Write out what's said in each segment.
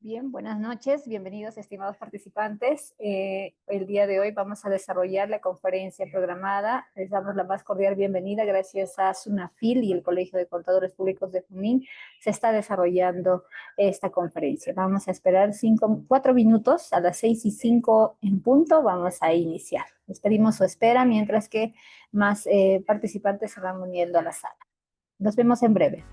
Bien, buenas noches, bienvenidos estimados participantes. El día de hoy vamos a desarrollar la conferencia programada. Les damos la más cordial bienvenida gracias a SUNAFIL y el Colegio de Contadores Públicos de Junín. Se está desarrollando esta conferencia. Vamos a esperar 4 minutos, a las 6:05 en punto vamos a iniciar. Les pedimos su espera mientras que más participantes se van uniendo a la sala. Nos vemos en breve.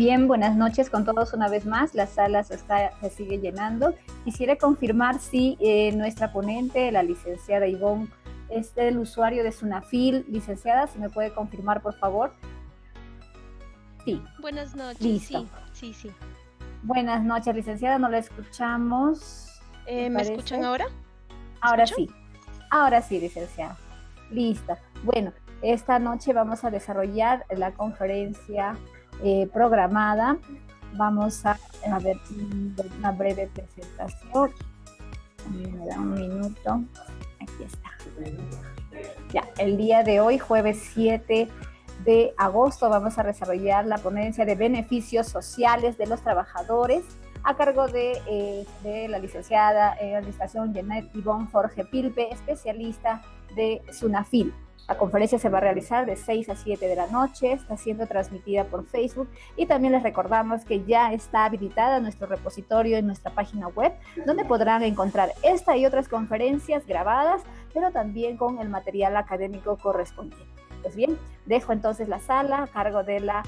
Bien, buenas noches con todos una vez más. La sala se sigue llenando. Quisiera confirmar si nuestra ponente, la licenciada Ivonne, es el usuario de Sunafil. Licenciada, si me puede confirmar, por favor. Sí, Buenas noches, listo. sí. Buenas noches, licenciada. No la escuchamos, me ¿Me escuchan parece. ahora? ¿Me Ahora escuchan? sí. Ahora sí, licenciada. Listo. Bueno, esta noche vamos a desarrollar la conferencia programada. Vamos a ver una breve presentación. Me da un minuto. Aquí está. Ya, el día de hoy, jueves 7 de agosto, vamos a desarrollar la ponencia de beneficios sociales de los trabajadores a cargo de la licenciada en Administración Janet Ivonne Jorge Pilpe, especialista de Sunafil. La conferencia se va a realizar de 6 a 7 de la noche, está siendo transmitida por Facebook y también les recordamos que ya está habilitada nuestro repositorio en nuestra página web, donde podrán encontrar esta y otras conferencias grabadas, pero también con el material académico correspondiente. Pues bien, dejo entonces la sala a cargo de la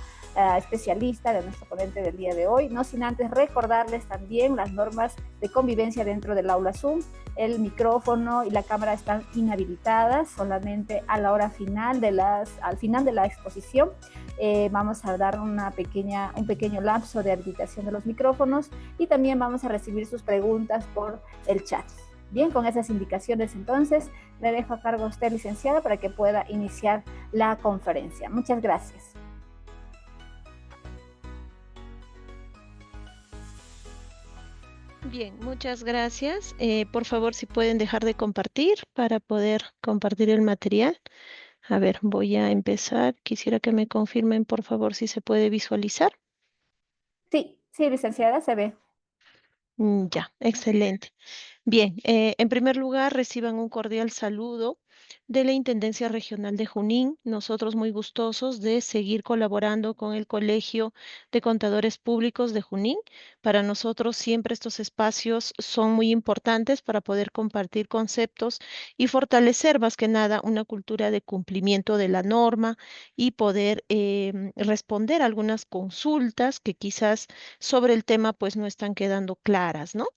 especialista, de nuestro ponente del día de hoy, no sin antes recordarles también las normas de convivencia dentro del aula Zoom. El micrófono y la cámara están inhabilitadas, solamente a la hora final al final de la exposición vamos a dar un pequeño lapso de habilitación de los micrófonos y también vamos a recibir sus preguntas por el chat. Bien, con esas indicaciones entonces le dejo a cargo a usted, licenciada, para que pueda iniciar la conferencia. Muchas gracias. Bien, muchas gracias. Por favor, si pueden dejar de compartir para poder compartir el material. A ver, voy a empezar. Quisiera que me confirmen, por favor, si se puede visualizar. Sí, licenciada, se ve. Ya, excelente. Bien, en primer lugar, reciban un cordial saludo de la Intendencia Regional de Junín. Nosotros muy gustosos de seguir colaborando con el Colegio de Contadores Públicos de Junín. Para nosotros siempre estos espacios son muy importantes para poder compartir conceptos y fortalecer más que nada una cultura de cumplimiento de la norma y poder responder algunas consultas que quizás sobre el tema pues no están quedando claras, ¿no?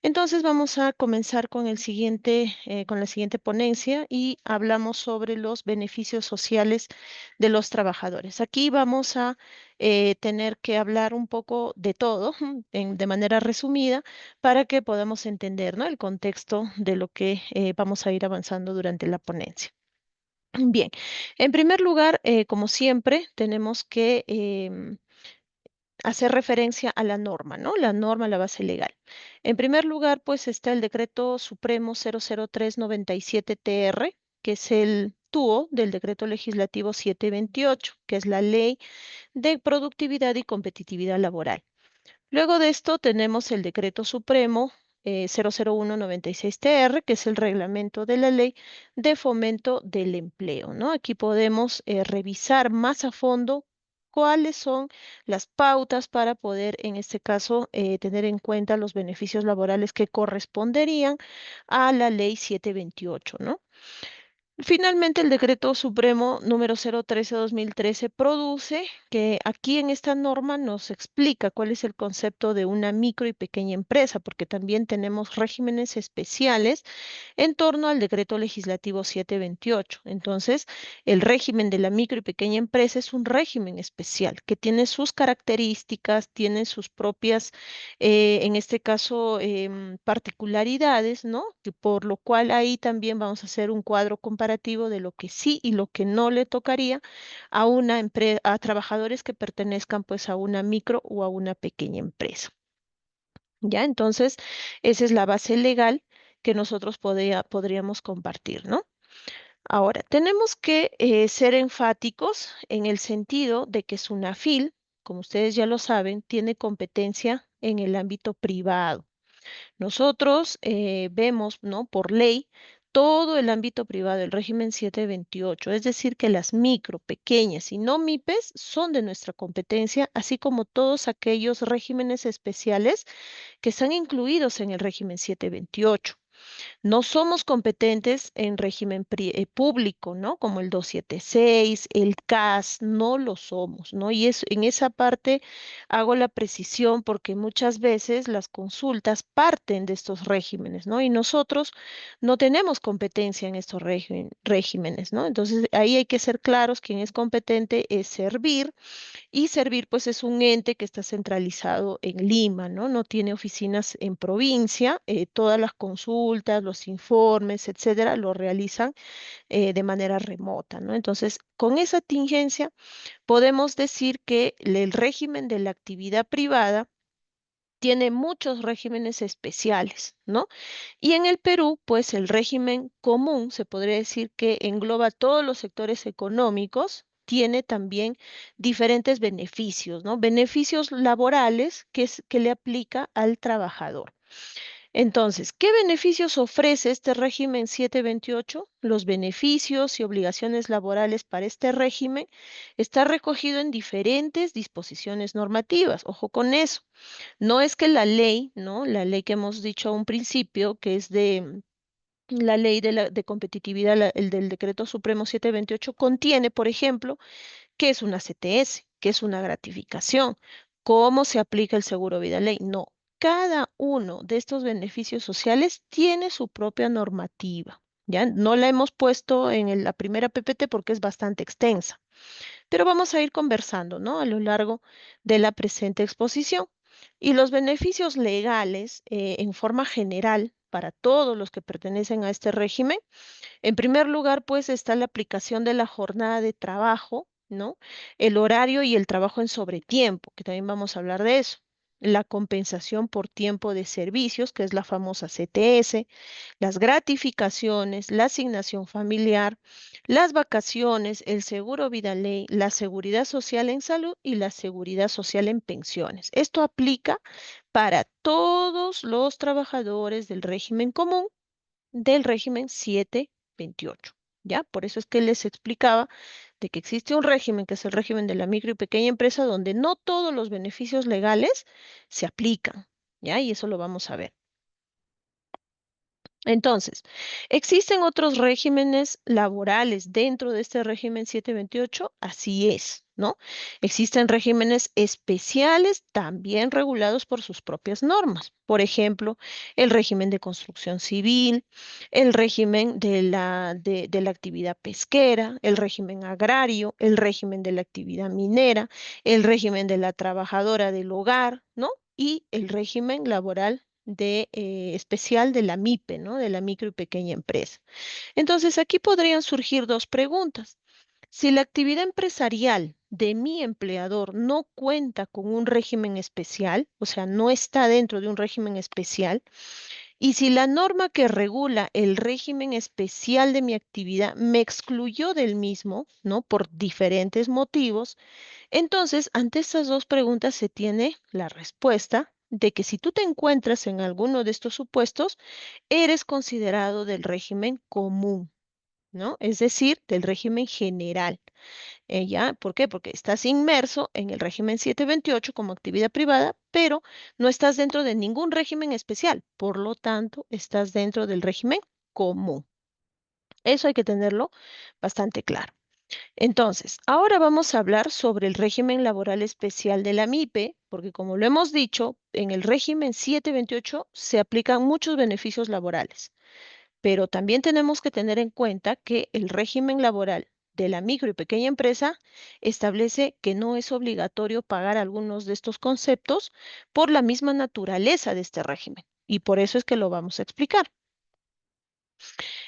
Entonces vamos a comenzar con con la siguiente ponencia y hablamos sobre los beneficios sociales de los trabajadores. Aquí vamos a tener que hablar un poco de todo, de manera resumida, para que podamos entender, ¿no?, el contexto de lo que vamos a ir avanzando durante la ponencia. Bien, en primer lugar, como siempre, tenemos que hacer referencia a la norma, ¿no? La norma, la base legal. En primer lugar, pues está el Decreto Supremo 00397-TR, que es el TUO del Decreto Legislativo 728, que es la Ley de Productividad y Competitividad Laboral. Luego de esto tenemos el Decreto Supremo 00196-TR, que es el reglamento de la Ley de Fomento del Empleo, ¿no? Aquí podemos revisar más a fondo cuáles son las pautas para poder, en este caso, tener en cuenta los beneficios laborales que corresponderían a la Ley 728, ¿no? Finalmente, el Decreto Supremo número 013-2013 produce que aquí en esta norma nos explica cuál es el concepto de una micro y pequeña empresa, porque también tenemos regímenes especiales en torno al Decreto Legislativo 728. Entonces, el régimen de la micro y pequeña empresa es un régimen especial que tiene sus características, tiene sus propias, en este caso, particularidades, ¿no? Que por lo cual ahí también vamos a hacer un cuadro comparativo de lo que sí y lo que no le tocaría a a trabajadores que pertenezcan pues a una micro o a una pequeña empresa. ¿Ya? Entonces, esa es la base legal que nosotros podríamos compartir, ¿no? Ahora, tenemos que ser enfáticos en el sentido de que SUNAFIL, como ustedes ya lo saben, tiene competencia en el ámbito privado. Nosotros vemos, ¿no?, por ley, todo el ámbito privado, el régimen 728, es decir, que las micro, pequeñas y no MIPES son de nuestra competencia, así como todos aquellos regímenes especiales que están incluidos en el régimen 728. No somos competentes en régimen público, ¿no? Como el 276, el CAS, no lo somos, ¿no? Y en esa parte hago la precisión porque muchas veces las consultas parten de estos regímenes, ¿no? Y nosotros no tenemos competencia en estos regímenes, ¿no? Entonces ahí hay que ser claros, quien es competente es Servir, y Servir pues es un ente que está centralizado en Lima, ¿no? No tiene oficinas en provincia, todas las consultas, los informes, etcétera, lo realizan de manera remota, ¿no? Entonces, con esa tingencia podemos decir que el régimen de la actividad privada tiene muchos regímenes especiales, ¿no? Y en el Perú, pues el régimen común, se podría decir que engloba todos los sectores económicos, tiene también diferentes beneficios, ¿no? Beneficios laborales que le aplica al trabajador. Entonces, ¿qué beneficios ofrece este régimen 728? Los beneficios y obligaciones laborales para este régimen está recogido en diferentes disposiciones normativas. Ojo con eso. No es que la ley, ¿no? La ley que hemos dicho a un principio, que es de la ley de competitividad, el del Decreto Supremo 728, contiene, por ejemplo, qué es una CTS, qué es una gratificación, cómo se aplica el seguro vida ley. No, cada uno de estos beneficios sociales tiene su propia normativa. Ya no la hemos puesto en la primera PPT porque es bastante extensa, pero vamos a ir conversando, ¿no? A lo largo de la presente exposición. Y los beneficios legales, en forma general, para todos los que pertenecen a este régimen, en primer lugar, pues está la aplicación de la jornada de trabajo, ¿no? El horario y el trabajo en sobretiempo, que también vamos a hablar de eso. La compensación por tiempo de servicios, que es la famosa CTS, las gratificaciones, la asignación familiar, las vacaciones, el seguro vida ley, la seguridad social en salud y la seguridad social en pensiones. Esto aplica para todos los trabajadores del régimen común, del régimen 728. ¿Ya? Por eso es que les explicaba de que existe un régimen, que es el régimen de la micro y pequeña empresa, donde no todos los beneficios legales se aplican. ¿Ya? Y eso lo vamos a ver. Entonces, ¿existen otros regímenes laborales dentro de este régimen 728? Así es, ¿no? Existen regímenes especiales también regulados por sus propias normas. Por ejemplo, el régimen de construcción civil, el régimen de la actividad pesquera, el régimen agrario, el régimen de la actividad minera, el régimen de la trabajadora del hogar, ¿no? Y el régimen laboral especial de la MIPE, ¿no? De la micro y pequeña empresa. Entonces, aquí podrían surgir dos preguntas. Si la actividad empresarial de mi empleador no cuenta con un régimen especial, o sea, no está dentro de un régimen especial, y si la norma que regula el régimen especial de mi actividad me excluyó del mismo, ¿no? Por diferentes motivos, entonces, ante estas dos preguntas se tiene la respuesta de que si tú te encuentras en alguno de estos supuestos, eres considerado del régimen común, ¿no? Es decir, del régimen general. ¿Ya? ¿Por qué? Porque estás inmerso en el régimen 728 como actividad privada, pero no estás dentro de ningún régimen especial. Por lo tanto, estás dentro del régimen común. Eso hay que tenerlo bastante claro. Entonces, ahora vamos a hablar sobre el régimen laboral especial de la MIPE, porque como lo hemos dicho, en el régimen 728 se aplican muchos beneficios laborales, pero también tenemos que tener en cuenta que el régimen laboral de la micro y pequeña empresa establece que no es obligatorio pagar algunos de estos conceptos por la misma naturaleza de este régimen, y por eso es que lo vamos a explicar.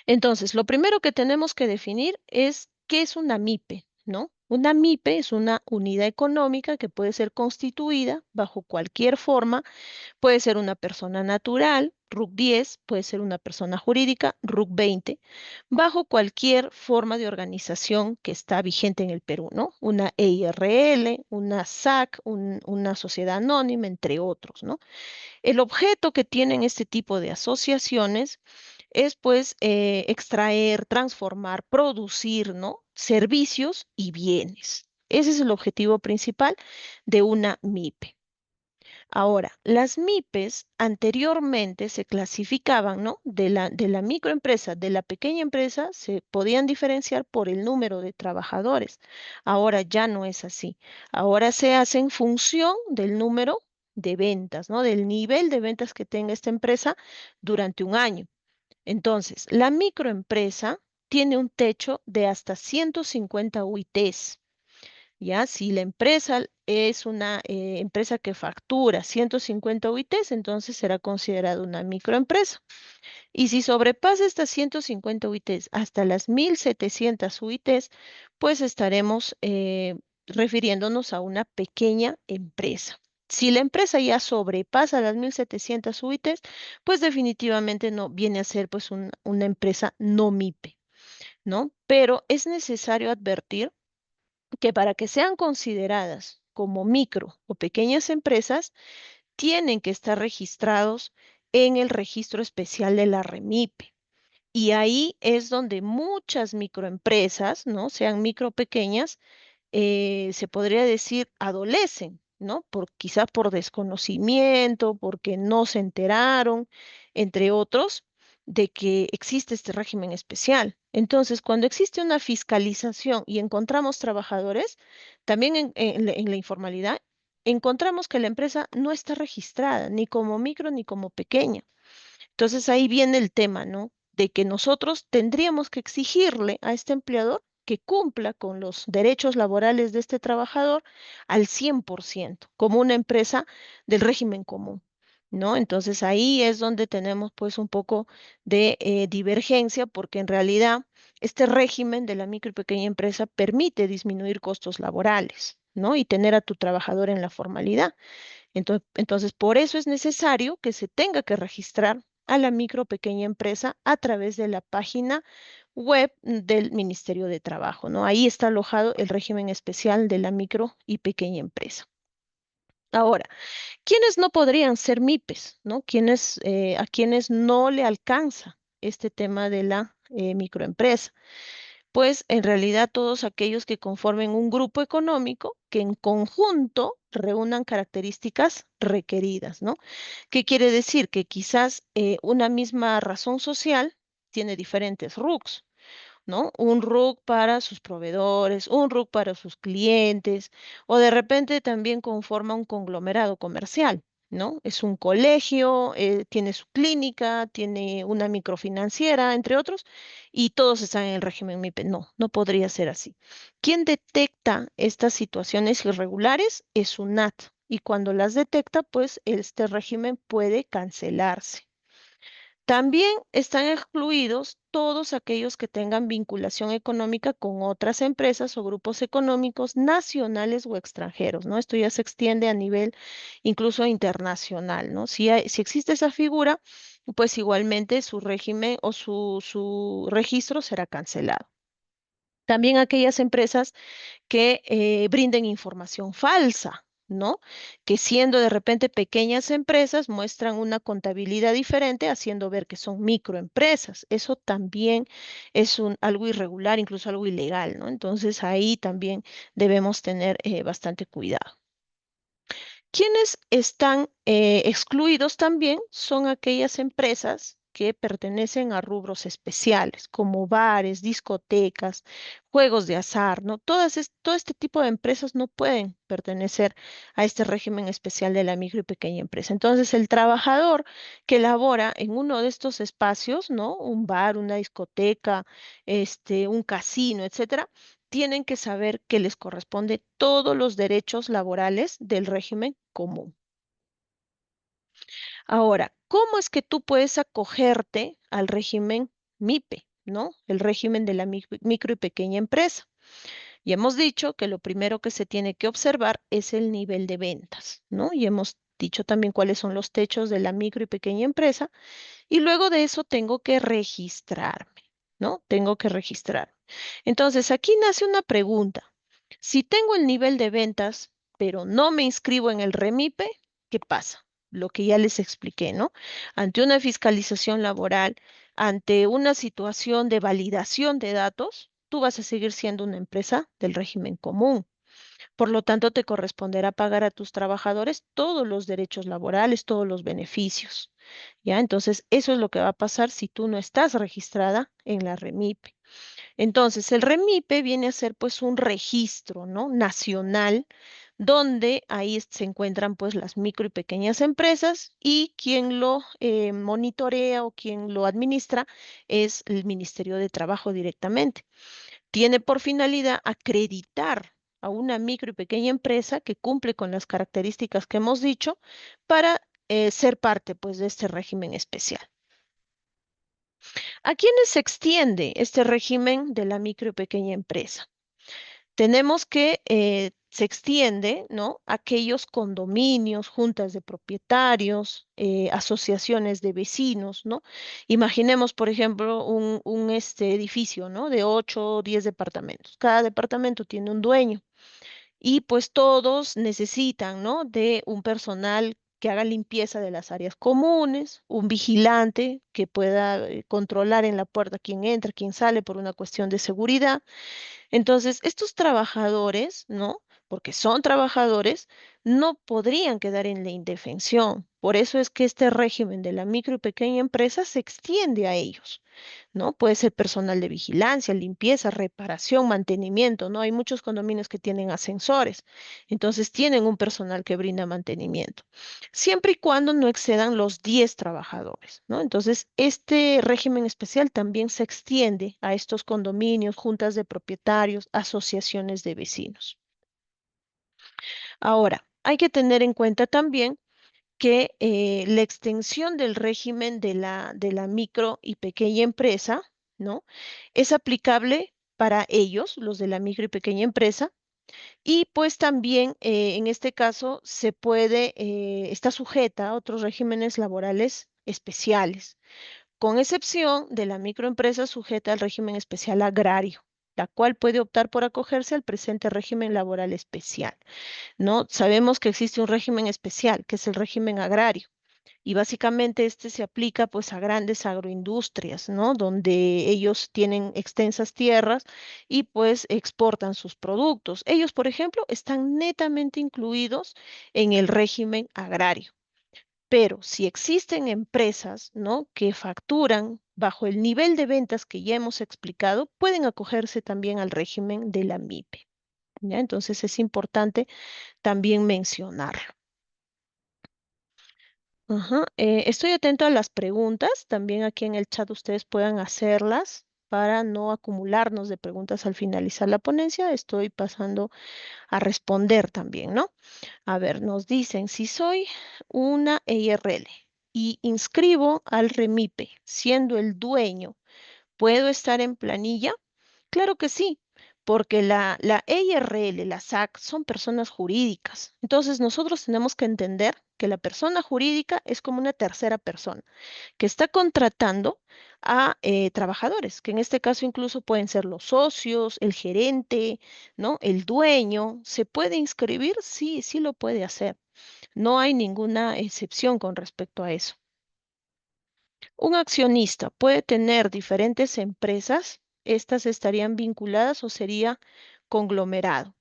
Entonces, lo primero que tenemos que definir es qué es una MIPE, ¿no? Una MIPE es una unidad económica que puede ser constituida bajo cualquier forma, puede ser una persona natural, RUC 10, puede ser una persona jurídica, RUC 20, bajo cualquier forma de organización que está vigente en el Perú, ¿no? Una EIRL, una SAC, una sociedad anónima, entre otros, ¿no? El objeto que tienen este tipo de asociaciones es pues extraer, transformar, producir, ¿no? Servicios y bienes. Ese es el objetivo principal de una MIPE. Ahora, las MIPES anteriormente se clasificaban, ¿no? De la microempresa, de la pequeña empresa, se podían diferenciar por el número de trabajadores. Ahora ya no es así. Ahora se hace en función del número de ventas, ¿no? Del nivel de ventas que tenga esta empresa durante un año. Entonces, la microempresa tiene un techo de hasta 150 UITs. ¿Ya? Si la empresa es una empresa que factura 150 UITs, entonces será considerada una microempresa. Y si sobrepasa estas 150 UITs hasta las 1.700 UITs, pues estaremos refiriéndonos a una pequeña empresa. Si la empresa ya sobrepasa las 1.700 UITs, pues definitivamente no viene a ser pues una empresa no MIPE, ¿no? Pero es necesario advertir que para que sean consideradas como micro o pequeñas empresas, tienen que estar registrados en el registro especial de la REMIPE. Y ahí es donde muchas microempresas, ¿no? Sean micro pequeñas, se podría decir, adolecen, ¿no? Quizá por desconocimiento, porque no se enteraron, entre otros, de que existe este régimen especial. Entonces, cuando existe una fiscalización y encontramos trabajadores, también en la informalidad, encontramos que la empresa no está registrada ni como micro ni como pequeña. Entonces ahí viene el tema, ¿no? De que nosotros tendríamos que exigirle a este empleador que cumpla con los derechos laborales de este trabajador al 100%, como una empresa del régimen común, ¿no? Entonces ahí es donde tenemos pues un poco de divergencia, porque en realidad este régimen de la micro y pequeña empresa permite disminuir costos laborales, ¿no? Y tener a tu trabajador en la formalidad. Entonces, por eso es necesario que se tenga que registrar a la micro o pequeña empresa a través de la página web del Ministerio de Trabajo, ¿no? Ahí está alojado el régimen especial de la micro y pequeña empresa. Ahora, ¿quiénes no podrían ser MIPES, ¿no? A quienes no le alcanza este tema de la microempresa? Pues en realidad todos aquellos que conformen un grupo económico que en conjunto reúnan características requeridas, ¿no? ¿Qué quiere decir? Que quizás una misma razón social tiene diferentes RUCs, ¿no? Un RUC para sus proveedores, un RUC para sus clientes, o de repente también conforma un conglomerado comercial, ¿no? Es un colegio, tiene su clínica, tiene una microfinanciera, entre otros, y todos están en el régimen MIPE. No, no podría ser así. ¿Quién detecta estas situaciones irregulares? Es SUNAT. Y cuando las detecta, pues este régimen puede cancelarse. También están excluidos todos aquellos que tengan vinculación económica con otras empresas o grupos económicos nacionales o extranjeros, ¿no? Esto ya se extiende a nivel incluso internacional, ¿no? Si existe esa figura, pues igualmente su régimen o su registro será cancelado. También aquellas empresas que brinden información falsa, ¿no? Que siendo de repente pequeñas empresas muestran una contabilidad diferente, haciendo ver que son microempresas. Eso también es algo irregular, incluso algo ilegal, ¿no? Entonces ahí también debemos tener bastante cuidado. Quienes están excluidos también son aquellas empresas que pertenecen a rubros especiales, como bares, discotecas, juegos de azar, ¿no? Todo este tipo de empresas no pueden pertenecer a este régimen especial de la micro y pequeña empresa. Entonces, el trabajador que labora en uno de estos espacios, ¿no? Un bar, una discoteca, un casino, etcétera, tienen que saber que les corresponde todos los derechos laborales del régimen común. Ahora, ¿cómo es que tú puedes acogerte al régimen MIPE, ¿no? El régimen de la micro y pequeña empresa. Y hemos dicho que lo primero que se tiene que observar es el nivel de ventas, ¿no? Y hemos dicho también cuáles son los techos de la micro y pequeña empresa. Y luego de eso tengo que registrarme, ¿no? Tengo que registrar. Entonces, aquí nace una pregunta. Si tengo el nivel de ventas, pero no me inscribo en el REMIPE, ¿qué pasa? Lo que ya les expliqué, ¿no? Ante una fiscalización laboral, ante una situación de validación de datos, tú vas a seguir siendo una empresa del régimen común. Por lo tanto, te corresponderá pagar a tus trabajadores todos los derechos laborales, todos los beneficios. ¿Ya? Entonces, eso es lo que va a pasar si tú no estás registrada en la REMIPE. Entonces, el REMIPE viene a ser pues un registro, ¿no? Nacional, donde ahí se encuentran pues las micro y pequeñas empresas y quien lo monitorea o quien lo administra es el Ministerio de Trabajo directamente. Tiene por finalidad acreditar a una micro y pequeña empresa que cumple con las características que hemos dicho para ser parte pues de este régimen especial. ¿A quiénes se extiende este régimen de la micro y pequeña empresa? Tenemos que se extiende, ¿no? Aquellos condominios, juntas de propietarios, asociaciones de vecinos, ¿no? Imaginemos, por ejemplo, un edificio, ¿no? De 8 o 10 departamentos. Cada departamento tiene un dueño y pues todos necesitan, ¿no? De un personal que haga limpieza de las áreas comunes, un vigilante que pueda controlar en la puerta quién entra, quién sale por una cuestión de seguridad. Entonces, estos trabajadores, ¿no? Porque son trabajadores, no podrían quedar en la indefensión. Por eso es que este régimen de la micro y pequeña empresa se extiende a ellos, ¿no? Puede ser personal de vigilancia, limpieza, reparación, mantenimiento, ¿no? Hay muchos condominios que tienen ascensores, entonces tienen un personal que brinda mantenimiento, siempre y cuando no excedan los 10 trabajadores, ¿no? Entonces, este régimen especial también se extiende a estos condominios, juntas de propietarios, asociaciones de vecinos. Ahora, hay que tener en cuenta también que la extensión del régimen de la micro y pequeña empresa, ¿no? Es aplicable para ellos, los de la micro y pequeña empresa, y pues también en este caso está sujeta a otros regímenes laborales especiales, con excepción de la microempresa sujeta al régimen especial agrario, la cual puede optar por acogerse al presente régimen laboral especial, ¿no? Sabemos que existe un régimen especial, que es el régimen agrario. Y básicamente este se aplica pues a grandes agroindustrias, ¿no? Donde ellos tienen extensas tierras y pues exportan sus productos. Ellos, por ejemplo, están netamente incluidos en el régimen agrario. Pero si existen empresas, ¿no? Que facturan bajo el nivel de ventas que ya hemos explicado, pueden acogerse también al régimen de la MIPE, ¿ya? Entonces es importante también mencionarlo. Ajá. Estoy atento a las preguntas. También aquí en el chat ustedes puedan hacerlas para no acumularnos de preguntas al finalizar la ponencia. Estoy pasando a responder también, ¿no? A ver, nos dicen, si soy una EIRL y inscribo al REMIPE siendo el dueño, ¿puedo estar en planilla? Claro que sí, porque la EIRL, la SAC, son personas jurídicas. Entonces, nosotros tenemos que entender que la persona jurídica es como una tercera persona que está contratando a trabajadores, que en este caso incluso pueden ser los socios, el gerente, ¿no? El dueño. ¿Se puede inscribir? Sí, sí lo puede hacer. No hay ninguna excepción con respecto a eso. Un accionista puede tener diferentes empresas, estas estarían vinculadas o sería conglomerado.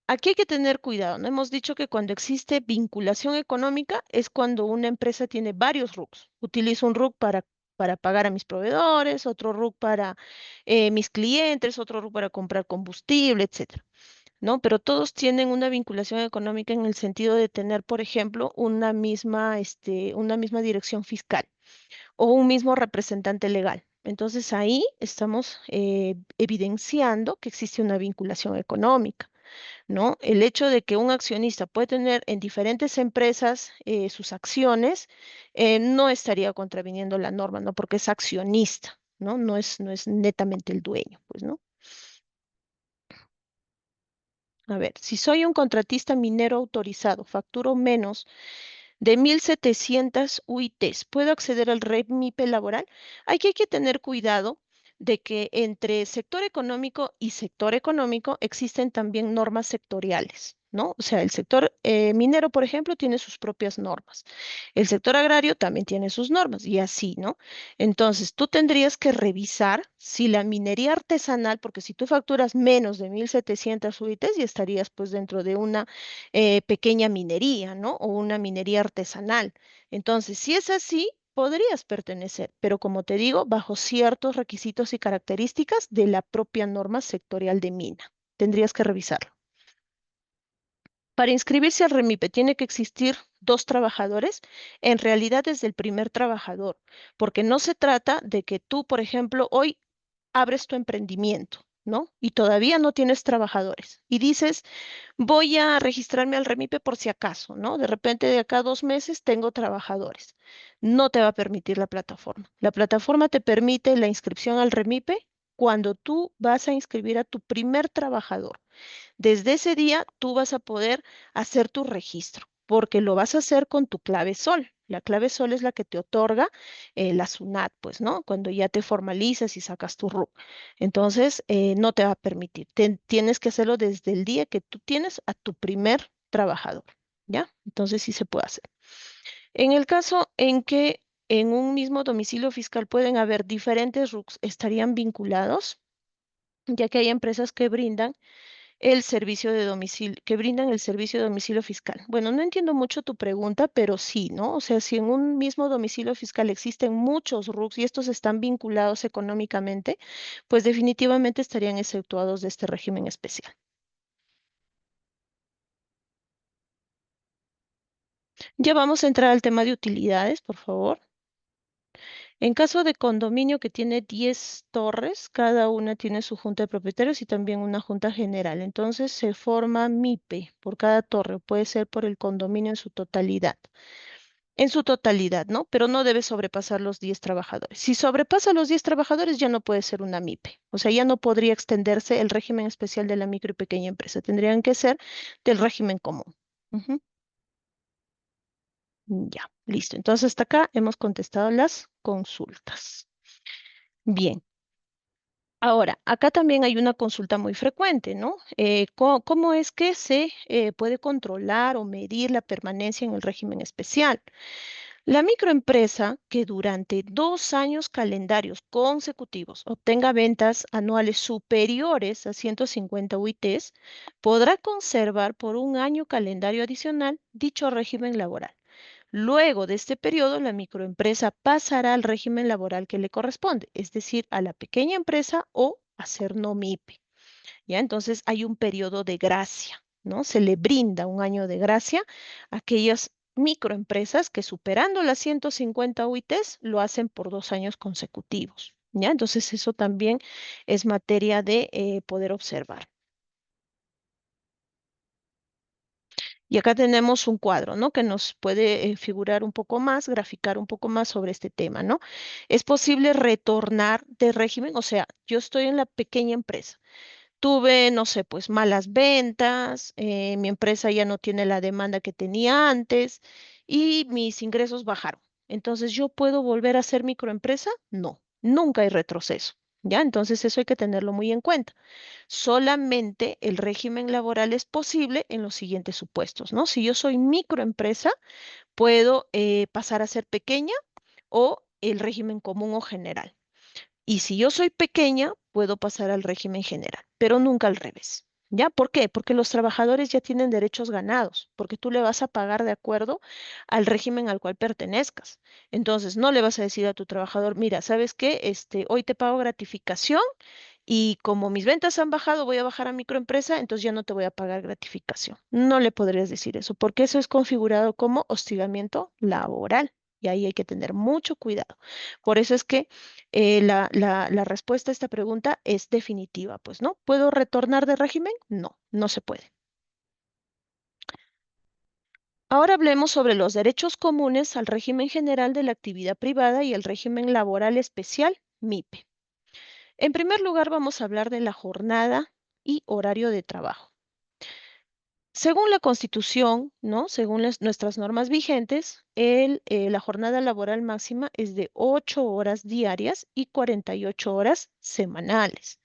Aquí hay que tener cuidado, ¿no? Hemos dicho que cuando existe vinculación económica es cuando una empresa tiene varios RUCs. Utilizo un RUC para pagar a mis proveedores, otro RUC para mis clientes, otro RUC para comprar combustible, etcétera, ¿no? Pero todos tienen una vinculación económica en el sentido de tener, por ejemplo, una misma dirección fiscal o un mismo representante legal. Entonces ahí estamos evidenciando que existe una vinculación económica, ¿no? El hecho de que un accionista puede tener en diferentes empresas sus acciones no estaría contraviniendo la norma, ¿no? Porque es accionista, ¿no? No es netamente el dueño, pues, ¿no? A ver, si soy un contratista minero autorizado, facturo menos de 1.700 UITs. ¿Puedo acceder al REMIPE laboral? Aquí hay que tener cuidado de que entre sector económico y sector económico existen también normas sectoriales, ¿no? O sea, el sector minero, por ejemplo, tiene sus propias normas. El sector agrario también tiene sus normas y así, ¿no? Entonces, tú tendrías que revisar si la minería artesanal, porque si tú facturas menos de 1.700 UITs, ya estarías pues dentro de una pequeña minería, ¿no? O una minería artesanal. Entonces, si es así, podrías pertenecer, pero como te digo, bajo ciertos requisitos y características de la propia norma sectorial de mina. Tendrías que revisarlo. Para inscribirse al REMIPE tiene que existir dos trabajadores. En realidad es del primer trabajador, porque no se trata de que tú, por ejemplo, hoy abres tu emprendimiento, ¿no? Y todavía no tienes trabajadores. Y dices, voy a registrarme al REMIPE por si acaso, ¿no? De repente de acá a 2 meses tengo trabajadores. No te va a permitir la plataforma. La plataforma te permite la inscripción al REMIPE cuando tú vas a inscribir a tu primer trabajador. Desde ese día tú vas a poder hacer tu registro, porque lo vas a hacer con tu clave SOL. La clave SOL es la que te otorga la SUNAT, pues, ¿no? Cuando ya te formalizas y sacas tu RUC. Entonces, no te va a permitir. Tienes que hacerlo desde el día que tú tienes a tu primer trabajador, ¿ya? Entonces, sí se puede hacer. En el caso en que en un mismo domicilio fiscal pueden haber diferentes RUCs, estarían vinculados, ya que hay empresas que brindan el servicio de domicilio, que brindan el servicio de domicilio fiscal. Bueno, no entiendo mucho tu pregunta, pero sí, ¿no? O sea, si en un mismo domicilio fiscal existen muchos RUCs y estos están vinculados económicamente, pues definitivamente estarían exceptuados de este régimen especial. Ya vamos a entrar al tema de utilidades, por favor. En caso de condominio que tiene 10 torres, cada una tiene su junta de propietarios y también una junta general. Entonces se forma MIPE por cada torre, o puede ser por el condominio en su totalidad. En su totalidad, ¿no? Pero no debe sobrepasar los 10 trabajadores. Si sobrepasa los 10 trabajadores, ya no puede ser una MIPE. O sea, ya no podría extenderse el régimen especial de la micro y pequeña empresa. Tendrían que ser del régimen común. Ujú. Ya, listo. Entonces, hasta acá hemos contestado las consultas. Bien. Ahora, acá también hay una consulta muy frecuente, ¿no? ¿Cómo es que se puede controlar o medir la permanencia en el régimen especial? La microempresa que durante 2 años calendarios consecutivos obtenga ventas anuales superiores a 150 UITs podrá conservar por un año calendario adicional dicho régimen laboral. Luego de este periodo, la microempresa pasará al régimen laboral que le corresponde, es decir, a la pequeña empresa o a ser no MIPE. ¿Ya? Entonces hay un periodo de gracia, ¿no? Se le brinda un año de gracia a aquellas microempresas que superando las 150 UITs lo hacen por 2 años consecutivos. ¿Ya? Entonces eso también es materia de poder observar. Y acá tenemos un cuadro, ¿no? Que nos puede figurar un poco más, graficar un poco más sobre este tema, ¿no? Es posible retornar de régimen, o sea, yo estoy en la pequeña empresa. Tuve, no sé, pues malas ventas, mi empresa ya no tiene la demanda que tenía antes y mis ingresos bajaron. Entonces, ¿yo puedo volver a ser microempresa? No, nunca hay retroceso. ¿Ya? Entonces, eso hay que tenerlo muy en cuenta. Solamente el régimen laboral es posible en los siguientes supuestos, ¿no? Si yo soy microempresa, puedo pasar a ser pequeña o el régimen común o general. Y si yo soy pequeña, puedo pasar al régimen general, pero nunca al revés. ¿Ya? ¿Por qué? Porque los trabajadores ya tienen derechos ganados, porque tú le vas a pagar de acuerdo al régimen al cual pertenezcas. Entonces, no le vas a decir a tu trabajador, mira, ¿sabes qué? Hoy te pago gratificación y como mis ventas han bajado, voy a bajar a microempresa, entonces ya no te voy a pagar gratificación. No le podrías decir eso, porque eso es configurado como hostigamiento laboral. Y ahí hay que tener mucho cuidado. Por eso es que la respuesta a esta pregunta es definitiva, pues, ¿no? ¿Puedo retornar de régimen? No, no se puede. Ahora hablemos sobre los derechos comunes al régimen general de la actividad privada y el régimen laboral especial, MIPE. En primer lugar, vamos a hablar de la jornada y horario de trabajo. Según la Constitución, ¿no? Según nuestras normas vigentes, la jornada laboral máxima es de 8 horas diarias y 48 horas semanales.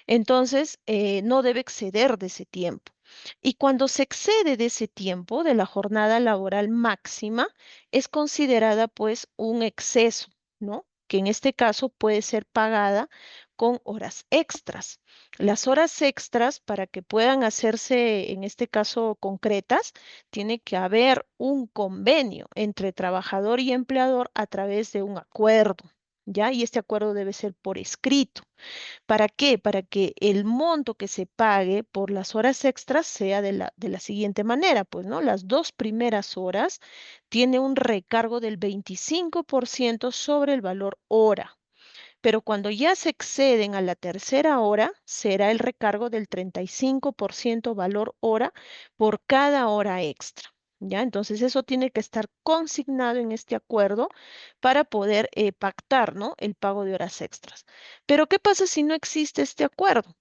Entonces, no debe exceder de ese tiempo. Y cuando se excede de ese tiempo, de la jornada laboral máxima, es considerada pues un exceso, ¿no? Que en este caso puede ser pagada con horas extras. Las horas extras, para que puedan hacerse, en este caso, concretas, tiene que haber un convenio entre trabajador y empleador a través de un acuerdo, ¿ya? Y este acuerdo debe ser por escrito. ¿Para qué? Para que el monto que se pague por las horas extras sea de la siguiente manera, pues, ¿no? Las 2 primeras horas tiene un recargo del 25% sobre el valor hora, pero cuando ya se exceden a la tercera hora, será el recargo del 35% valor hora por cada hora extra. ¿Ya? Entonces eso tiene que estar consignado en este acuerdo para poder pactar, ¿no? El pago de horas extras. Pero ¿qué pasa si no existe este acuerdo?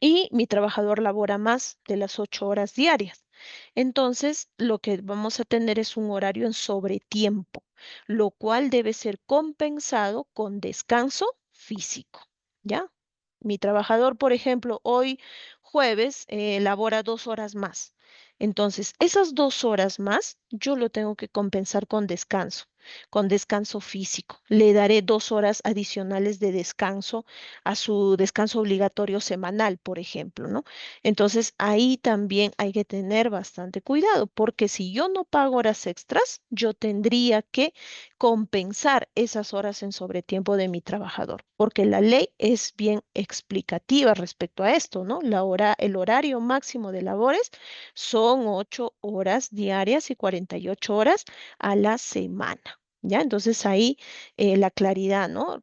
Y mi trabajador labora más de las 8 horas diarias. Entonces, lo que vamos a tener es un horario en sobretiempo, lo cual debe ser compensado con descanso físico, ¿ya? Mi trabajador, por ejemplo, hoy jueves labora 2 horas más. Entonces, esas 2 horas más yo lo tengo que compensar con descanso físico. Le daré 2 horas adicionales de descanso a su descanso obligatorio semanal, por ejemplo, ¿no? Entonces, ahí también hay que tener bastante cuidado, porque si yo no pago horas extras, yo tendría que compensar esas horas en sobretiempo de mi trabajador, porque la ley es bien explicativa respecto a esto, ¿no? El horario máximo de labores son 8 horas diarias y 48 horas a la semana. ¿Ya? Entonces ahí la claridad, ¿no?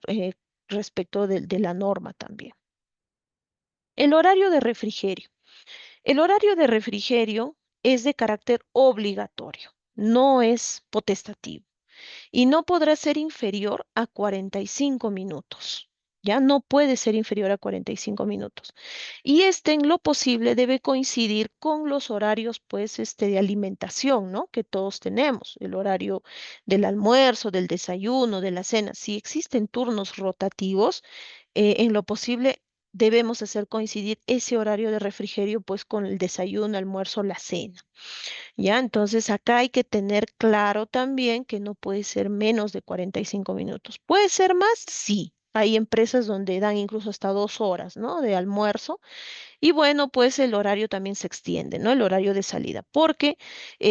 Respecto de la norma también. El horario de refrigerio. El horario de refrigerio es de carácter obligatorio, no es potestativo y no podrá ser inferior a 45 minutos. Ya no puede ser inferior a 45 minutos. Y este en lo posible debe coincidir con los horarios, pues, de alimentación, ¿no? Que todos tenemos, el horario del almuerzo, del desayuno, de la cena. Si existen turnos rotativos, en lo posible debemos hacer coincidir ese horario de refrigerio, pues, con el desayuno, almuerzo, la cena. ¿Ya? Entonces acá hay que tener claro también que no puede ser menos de 45 minutos. ¿Puede ser más? Sí. Hay empresas donde dan incluso hasta 2 horas, ¿no? De almuerzo. Y bueno, pues el horario también se extiende, ¿no? El horario de salida, porque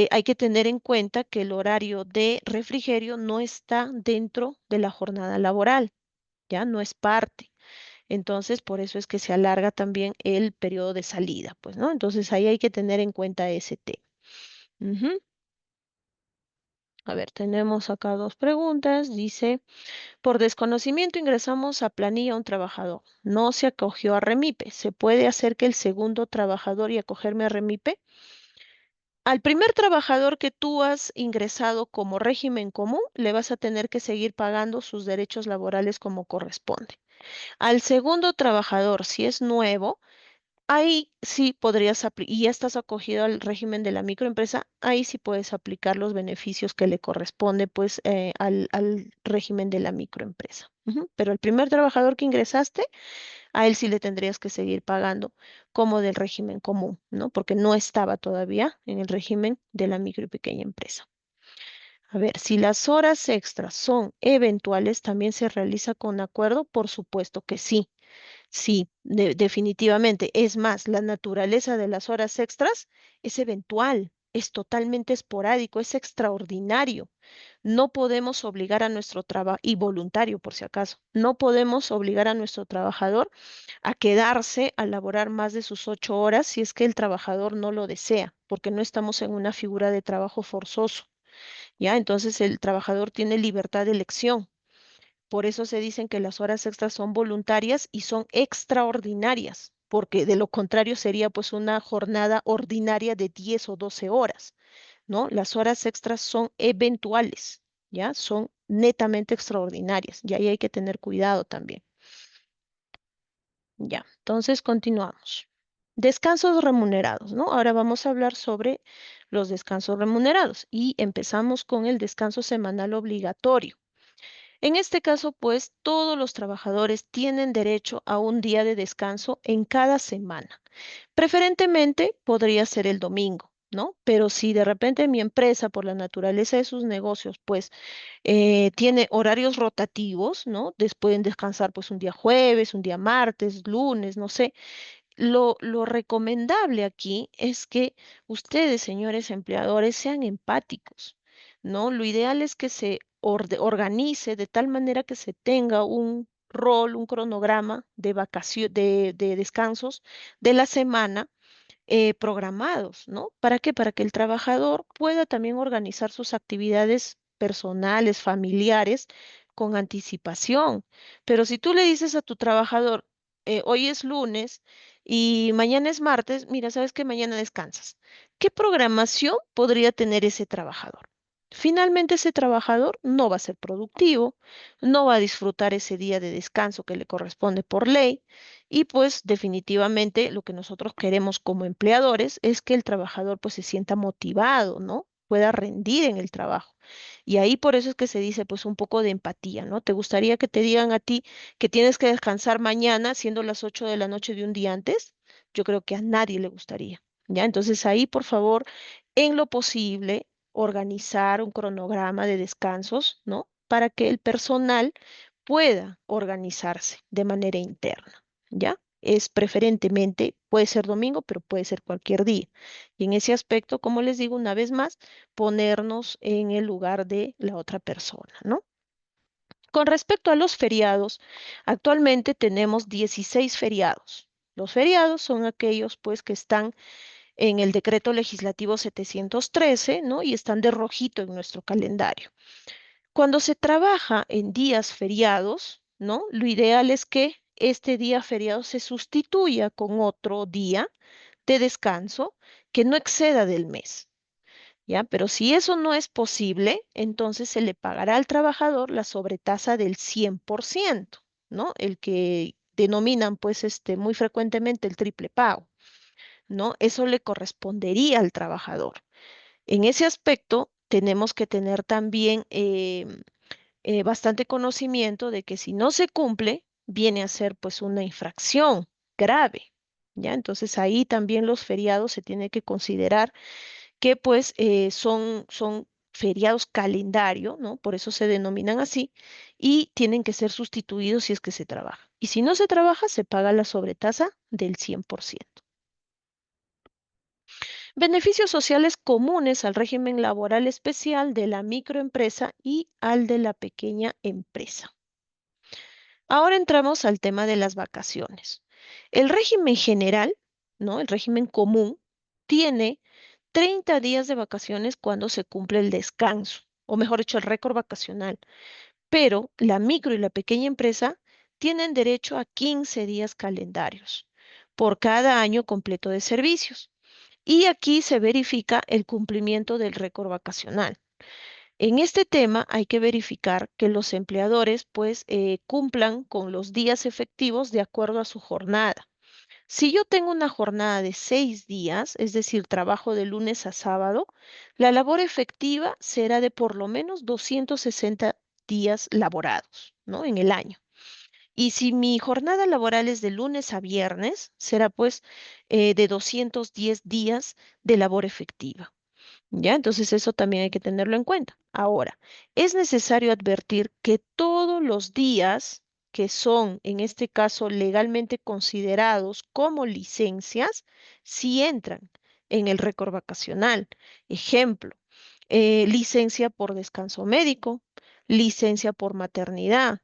hay que tener en cuenta que el horario de refrigerio no está dentro de la jornada laboral, ¿ya? No es parte. Entonces, por eso es que se alarga también el periodo de salida, pues, ¿no? Entonces, ahí hay que tener en cuenta ese tema. Ujú. A ver, tenemos acá dos preguntas. Dice, por desconocimiento ingresamos a planilla a un trabajador. No se acogió a Remipe. ¿Se puede hacer que el segundo trabajador y acogerme a Remipe? Al primer trabajador que tú has ingresado como régimen común, le vas a tener que seguir pagando sus derechos laborales como corresponde. Al segundo trabajador, si es nuevo, ahí sí podrías aplicar, y ya estás acogido al régimen de la microempresa, ahí sí puedes aplicar los beneficios que le corresponde pues al régimen de la microempresa. Ujú. Pero el primer trabajador que ingresaste, a él sí le tendrías que seguir pagando como del régimen común, ¿no? Porque no estaba todavía en el régimen de la micro y pequeña empresa. A ver, si las horas extras son eventuales, ¿también se realiza con acuerdo? Por supuesto que sí. Sí, definitivamente. Es más, la naturaleza de las horas extras es eventual, es totalmente esporádico, es extraordinario. No podemos obligar a nuestro trabajo, y voluntario por si acaso, no podemos obligar a nuestro trabajador a quedarse a laborar más de sus 8 horas si es que el trabajador no lo desea, porque no estamos en una figura de trabajo forzoso, ¿ya? Entonces el trabajador tiene libertad de elección. Por eso se dicen que las horas extras son voluntarias y son extraordinarias, porque de lo contrario sería pues una jornada ordinaria de 10 o 12 horas, ¿no? Las horas extras son eventuales, ¿ya? Son netamente extraordinarias y ahí hay que tener cuidado también. Ya, entonces continuamos. Descansos remunerados, ¿no? Ahora vamos a hablar sobre los descansos remunerados y empezamos con el descanso semanal obligatorio. En este caso, pues, todos los trabajadores tienen derecho a un día de descanso en cada semana. Preferentemente podría ser el domingo, ¿no? Pero si de repente mi empresa, por la naturaleza de sus negocios, pues tiene horarios rotativos, ¿no? Pueden descansar pues un día jueves, un día martes, lunes, no sé. Lo recomendable aquí es que ustedes, señores empleadores, sean empáticos, ¿no? Lo ideal es que se organice de tal manera que se tenga un rol, un cronograma de vacaciones, de descansos de la semana programados, ¿no? ¿Para qué? Para que el trabajador pueda también organizar sus actividades personales, familiares, con anticipación. Pero si tú le dices a tu trabajador, hoy es lunes y mañana es martes, mira, sabes que mañana descansas. ¿Qué programación podría tener ese trabajador? Finalmente ese trabajador no va a ser productivo, no va a disfrutar ese día de descanso que le corresponde por ley y pues definitivamente lo que nosotros queremos como empleadores es que el trabajador pues se sienta motivado, ¿no? Pueda rendir en el trabajo. Y ahí por eso es que se dice pues un poco de empatía, ¿no? ¿Te gustaría que te digan a ti que tienes que descansar mañana siendo las 8 de la noche de un día antes? Yo creo que a nadie le gustaría, ¿ya? Entonces ahí por favor, en lo posible, organizar un cronograma de descansos, ¿no? Para que el personal pueda organizarse de manera interna. ¿Ya? Es preferentemente, puede ser domingo, pero puede ser cualquier día. Y en ese aspecto, como les digo una vez más, ponernos en el lugar de la otra persona, ¿no? Con respecto a los feriados, actualmente tenemos 16 feriados. Los feriados son aquellos, pues, que están en el decreto legislativo 713, ¿no? Y están de rojito en nuestro calendario. Cuando se trabaja en días feriados, ¿no? Lo ideal es que este día feriado se sustituya con otro día de descanso que no exceda del mes, ¿ya? Pero si eso no es posible, entonces se le pagará al trabajador la sobretasa del 100%, ¿no? El que denominan, pues, muy frecuentemente el triple pago, ¿no? Eso le correspondería al trabajador. En ese aspecto, tenemos que tener también bastante conocimiento de que si no se cumple, viene a ser pues una infracción grave, ¿ya? Entonces ahí también los feriados se tiene que considerar que pues son feriados calendario, ¿no? Por eso se denominan así, y tienen que ser sustituidos si es que se trabaja. Y si no se trabaja, se paga la sobretasa del 100%. Beneficios sociales comunes al régimen laboral especial de la microempresa y al de la pequeña empresa. Ahora entramos al tema de las vacaciones. El régimen general, ¿no? El régimen común tiene 30 días de vacaciones cuando se cumple el descanso, o mejor dicho, el récord vacacional. Pero la micro y la pequeña empresa tienen derecho a 15 días calendarios por cada año completo de servicios. Y aquí se verifica el cumplimiento del récord vacacional. En este tema hay que verificar que los empleadores pues cumplan con los días efectivos de acuerdo a su jornada. Si yo tengo una jornada de 6 días, es decir, trabajo de lunes a sábado, la labor efectiva será de por lo menos 260 días laborados, ¿no? En el año. Y si mi jornada laboral es de lunes a viernes, será pues de 210 días de labor efectiva. ¿Ya? Entonces eso también hay que tenerlo en cuenta. Ahora, es necesario advertir que todos los días que son, en este caso, legalmente considerados como licencias, sí entran en el récord vacacional. Ejemplo, licencia por descanso médico, licencia por maternidad,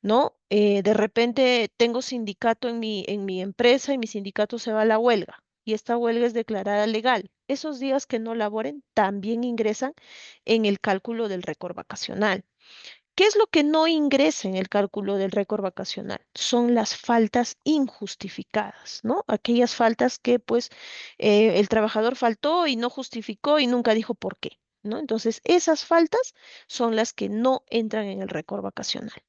¿no? De repente tengo sindicato en mi empresa y mi sindicato se va a la huelga y esta huelga es declarada legal. Esos días que no laboren también ingresan en el cálculo del récord vacacional. ¿Qué es lo que no ingresa en el cálculo del récord vacacional? Son las faltas injustificadas, ¿no? Aquellas faltas que pues el trabajador faltó y no justificó y nunca dijo por qué, ¿no? Entonces, esas faltas son las que no entran en el récord vacacional.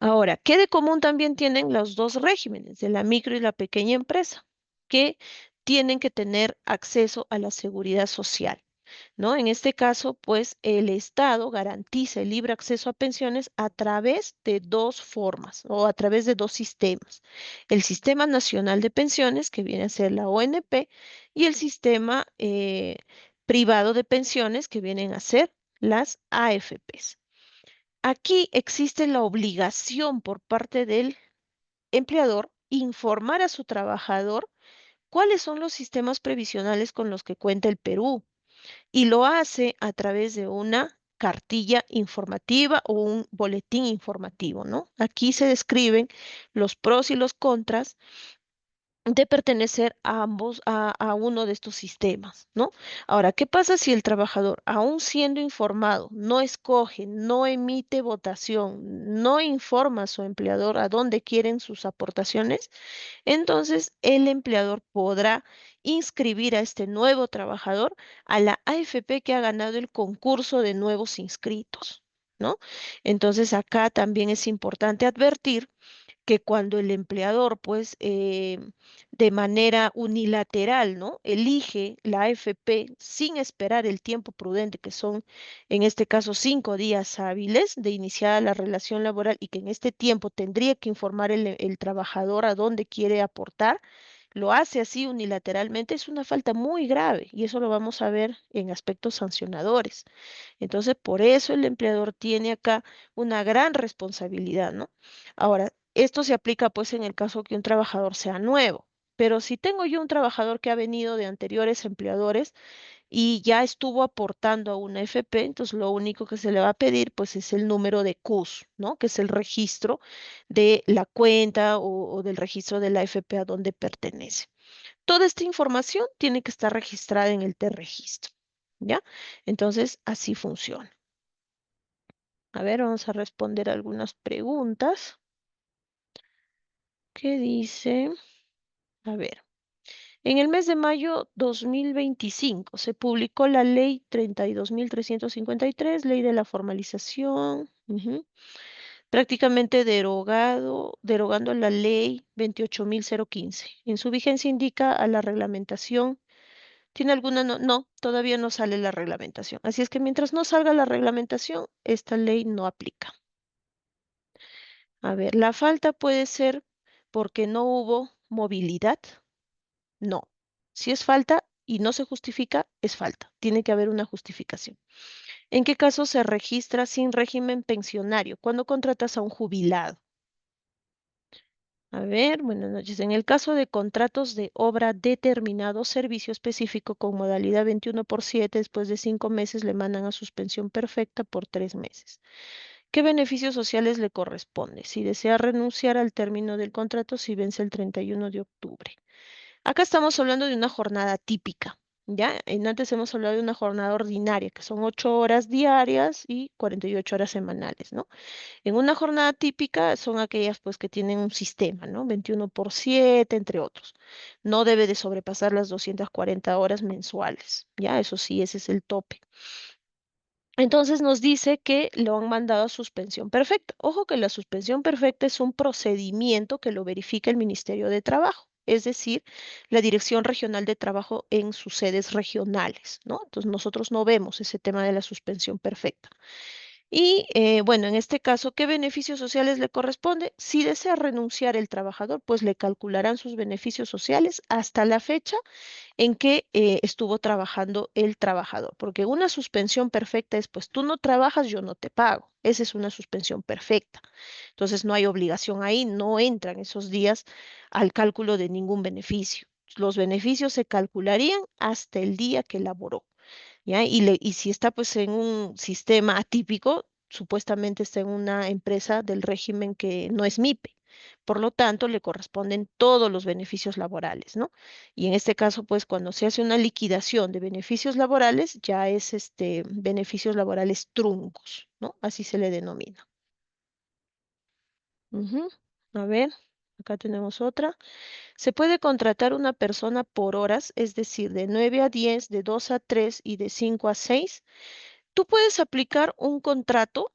Ahora, ¿qué de común también tienen los dos regímenes, de la micro y la pequeña empresa? Que tienen que tener acceso a la seguridad social, ¿no? En este caso, pues el Estado garantiza el libre acceso a pensiones a través de dos formas o a través de dos sistemas. El Sistema Nacional de Pensiones, que viene a ser la ONP, y el sistema privado de pensiones, que vienen a ser las AFPs. Aquí existe la obligación por parte del empleador informar a su trabajador cuáles son los sistemas previsionales con los que cuenta el Perú y lo hace a través de una cartilla informativa o un boletín informativo, ¿no? Aquí se describen los pros y los contras de pertenecer a ambos, a uno de estos sistemas, ¿no? Ahora, ¿qué pasa si el trabajador, aún siendo informado, no escoge, no emite votación, no informa a su empleador a dónde quieren sus aportaciones? Entonces, el empleador podrá inscribir a este nuevo trabajador a la AFP que ha ganado el concurso de nuevos inscritos, ¿no? Entonces, acá también es importante advertir que cuando el empleador, pues, de manera unilateral, ¿no? Elige la AFP sin esperar el tiempo prudente, que son, en este caso, 5 días hábiles de iniciada la relación laboral y que en este tiempo tendría que informar el trabajador a dónde quiere aportar, lo hace así unilateralmente, es una falta muy grave y eso lo vamos a ver en aspectos sancionadores. Entonces, por eso el empleador tiene acá una gran responsabilidad, ¿no? Ahora, esto se aplica pues en el caso que un trabajador sea nuevo, pero si tengo yo un trabajador que ha venido de anteriores empleadores y ya estuvo aportando a una FP, entonces lo único que se le va a pedir pues es el número de CUS, ¿no? Que es el registro de la cuenta o del registro de la FP a donde pertenece. Toda esta información tiene que estar registrada en el T-Registro, ¿ya? Entonces, así funciona. A ver, vamos a responder algunas preguntas. ¿Qué dice? A ver, en el mes de mayo 2025 se publicó la ley 32.353, ley de la formalización, prácticamente derogando la ley 28.015. En su vigencia indica a la reglamentación. ¿Tiene alguna? No, no, todavía no sale la reglamentación. Así es que mientras no salga la reglamentación, esta ley no aplica. A ver, la falta puede ser porque no hubo movilidad. No. Si es falta y no se justifica, es falta. Tiene que haber una justificación. ¿En qué caso se registra sin régimen pensionario? Cuando contratas a un jubilado. A ver, buenas noches. En el caso de contratos de obra determinado, servicio específico con modalidad 21/7, después de 5 meses le mandan a suspensión perfecta por 3 meses. ¿Qué beneficios sociales le corresponde? Si desea renunciar al término del contrato, si vence el 31 de octubre. Acá estamos hablando de una jornada típica, ¿ya? Antes hemos hablado de una jornada ordinaria, que son 8 horas diarias y 48 horas semanales, ¿no? En una jornada típica son aquellas pues que tienen un sistema, ¿no? 21/7, entre otros. No debe de sobrepasar las 240 horas mensuales, ¿ya? Eso sí, ese es el tope. Entonces nos dice que lo han mandado a suspensión perfecta. Ojo que la suspensión perfecta es un procedimiento que lo verifica el Ministerio de Trabajo, es decir, la Dirección Regional de Trabajo en sus sedes regionales, ¿no? Entonces nosotros no vemos ese tema de la suspensión perfecta. Y bueno, en este caso, ¿qué beneficios sociales le corresponde? Si desea renunciar el trabajador, pues le calcularán sus beneficios sociales hasta la fecha en que estuvo trabajando el trabajador, porque una suspensión perfecta es, pues tú no trabajas, yo no te pago. Esa es una suspensión perfecta. Entonces no hay obligación ahí, no entran esos días al cálculo de ningún beneficio. Los beneficios se calcularían hasta el día que laboró. ¿Ya? Y si está pues en un sistema atípico, supuestamente está en una empresa del régimen que no es MIPE. Por lo tanto, le corresponden todos los beneficios laborales, ¿no? Y en este caso, pues cuando se hace una liquidación de beneficios laborales, ya es beneficios laborales truncos, ¿no? Así se le denomina. Ujú. A ver, acá tenemos otra. Se puede contratar una persona por horas, es decir, de 9 a 10, de 2 a 3 y de 5 a 6. Tú puedes aplicar un contrato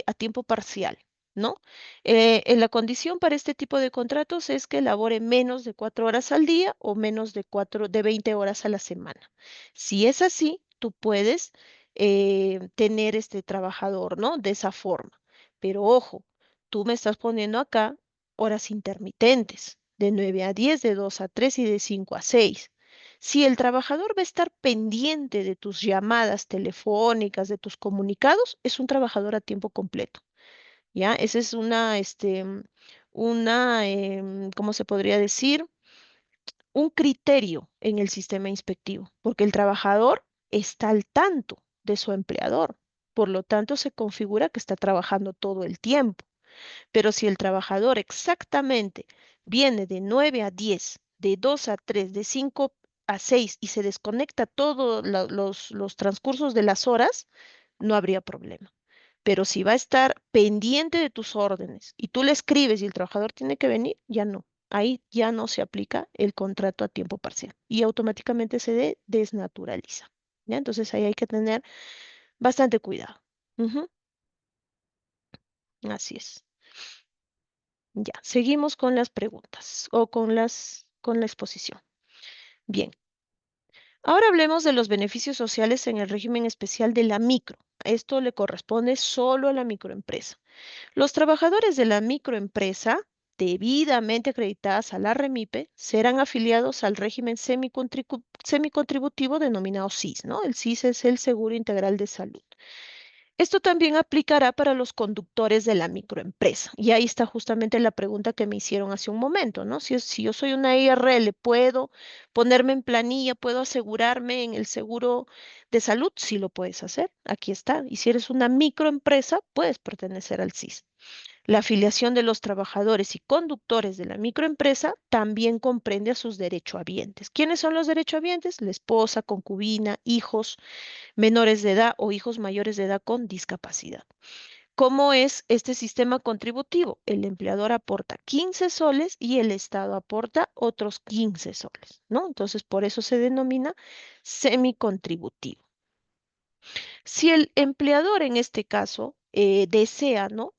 a tiempo parcial. ¿no? La condición para este tipo de contratos es que labore menos de 4 horas al día o menos de 20 horas a la semana. Si es así, tú puedes tener este trabajador, ¿no? De esa forma. Pero ojo, tú me estás poniendo acá horas intermitentes, de 9 a 10, de 2 a 3 y de 5 a 6. Si el trabajador va a estar pendiente de tus llamadas telefónicas, de tus comunicados, es un trabajador a tiempo completo. ¿Ya? Esa es ¿cómo se podría decir? Un criterio en el sistema inspectivo, porque el trabajador está al tanto de su empleador. Por lo tanto, se configura que está trabajando todo el tiempo. Pero si el trabajador exactamente viene de 9 a 10, de 2 a 3, de 5 a 6 y se desconecta todos los transcursos de las horas, no habría problema. Pero si va a estar pendiente de tus órdenes y tú le escribes y el trabajador tiene que venir, ya no. Ahí ya no se aplica el contrato a tiempo parcial y automáticamente desnaturaliza. ¿Ya? Entonces ahí hay que tener bastante cuidado. Ujú, así es. Ya, seguimos con las preguntas o con la exposición. Bien, ahora hablemos de los beneficios sociales en el régimen especial de la micro. Esto le corresponde solo a la microempresa. Los trabajadores de la microempresa debidamente acreditadas a la REMIPE serán afiliados al régimen semicontributivo denominado SIS, ¿no? El SIS es el Seguro Integral de Salud. Esto también aplicará para los conductores de la microempresa. Y ahí está justamente la pregunta que me hicieron hace un momento, ¿no? Si yo soy una IRL, ¿puedo ponerme en planilla, puedo asegurarme en el seguro de salud? Sí lo puedes hacer, aquí está. Y si eres una microempresa, puedes pertenecer al SIS. La afiliación de los trabajadores y conductores de la microempresa también comprende a sus derechohabientes. ¿Quiénes son los derechohabientes? La esposa, concubina, hijos menores de edad o hijos mayores de edad con discapacidad. ¿Cómo es este sistema contributivo? El empleador aporta 15 soles y el Estado aporta otros 15 soles, ¿no? Entonces, por eso se denomina semicontributivo. Si el empleador en este caso desea, ¿no?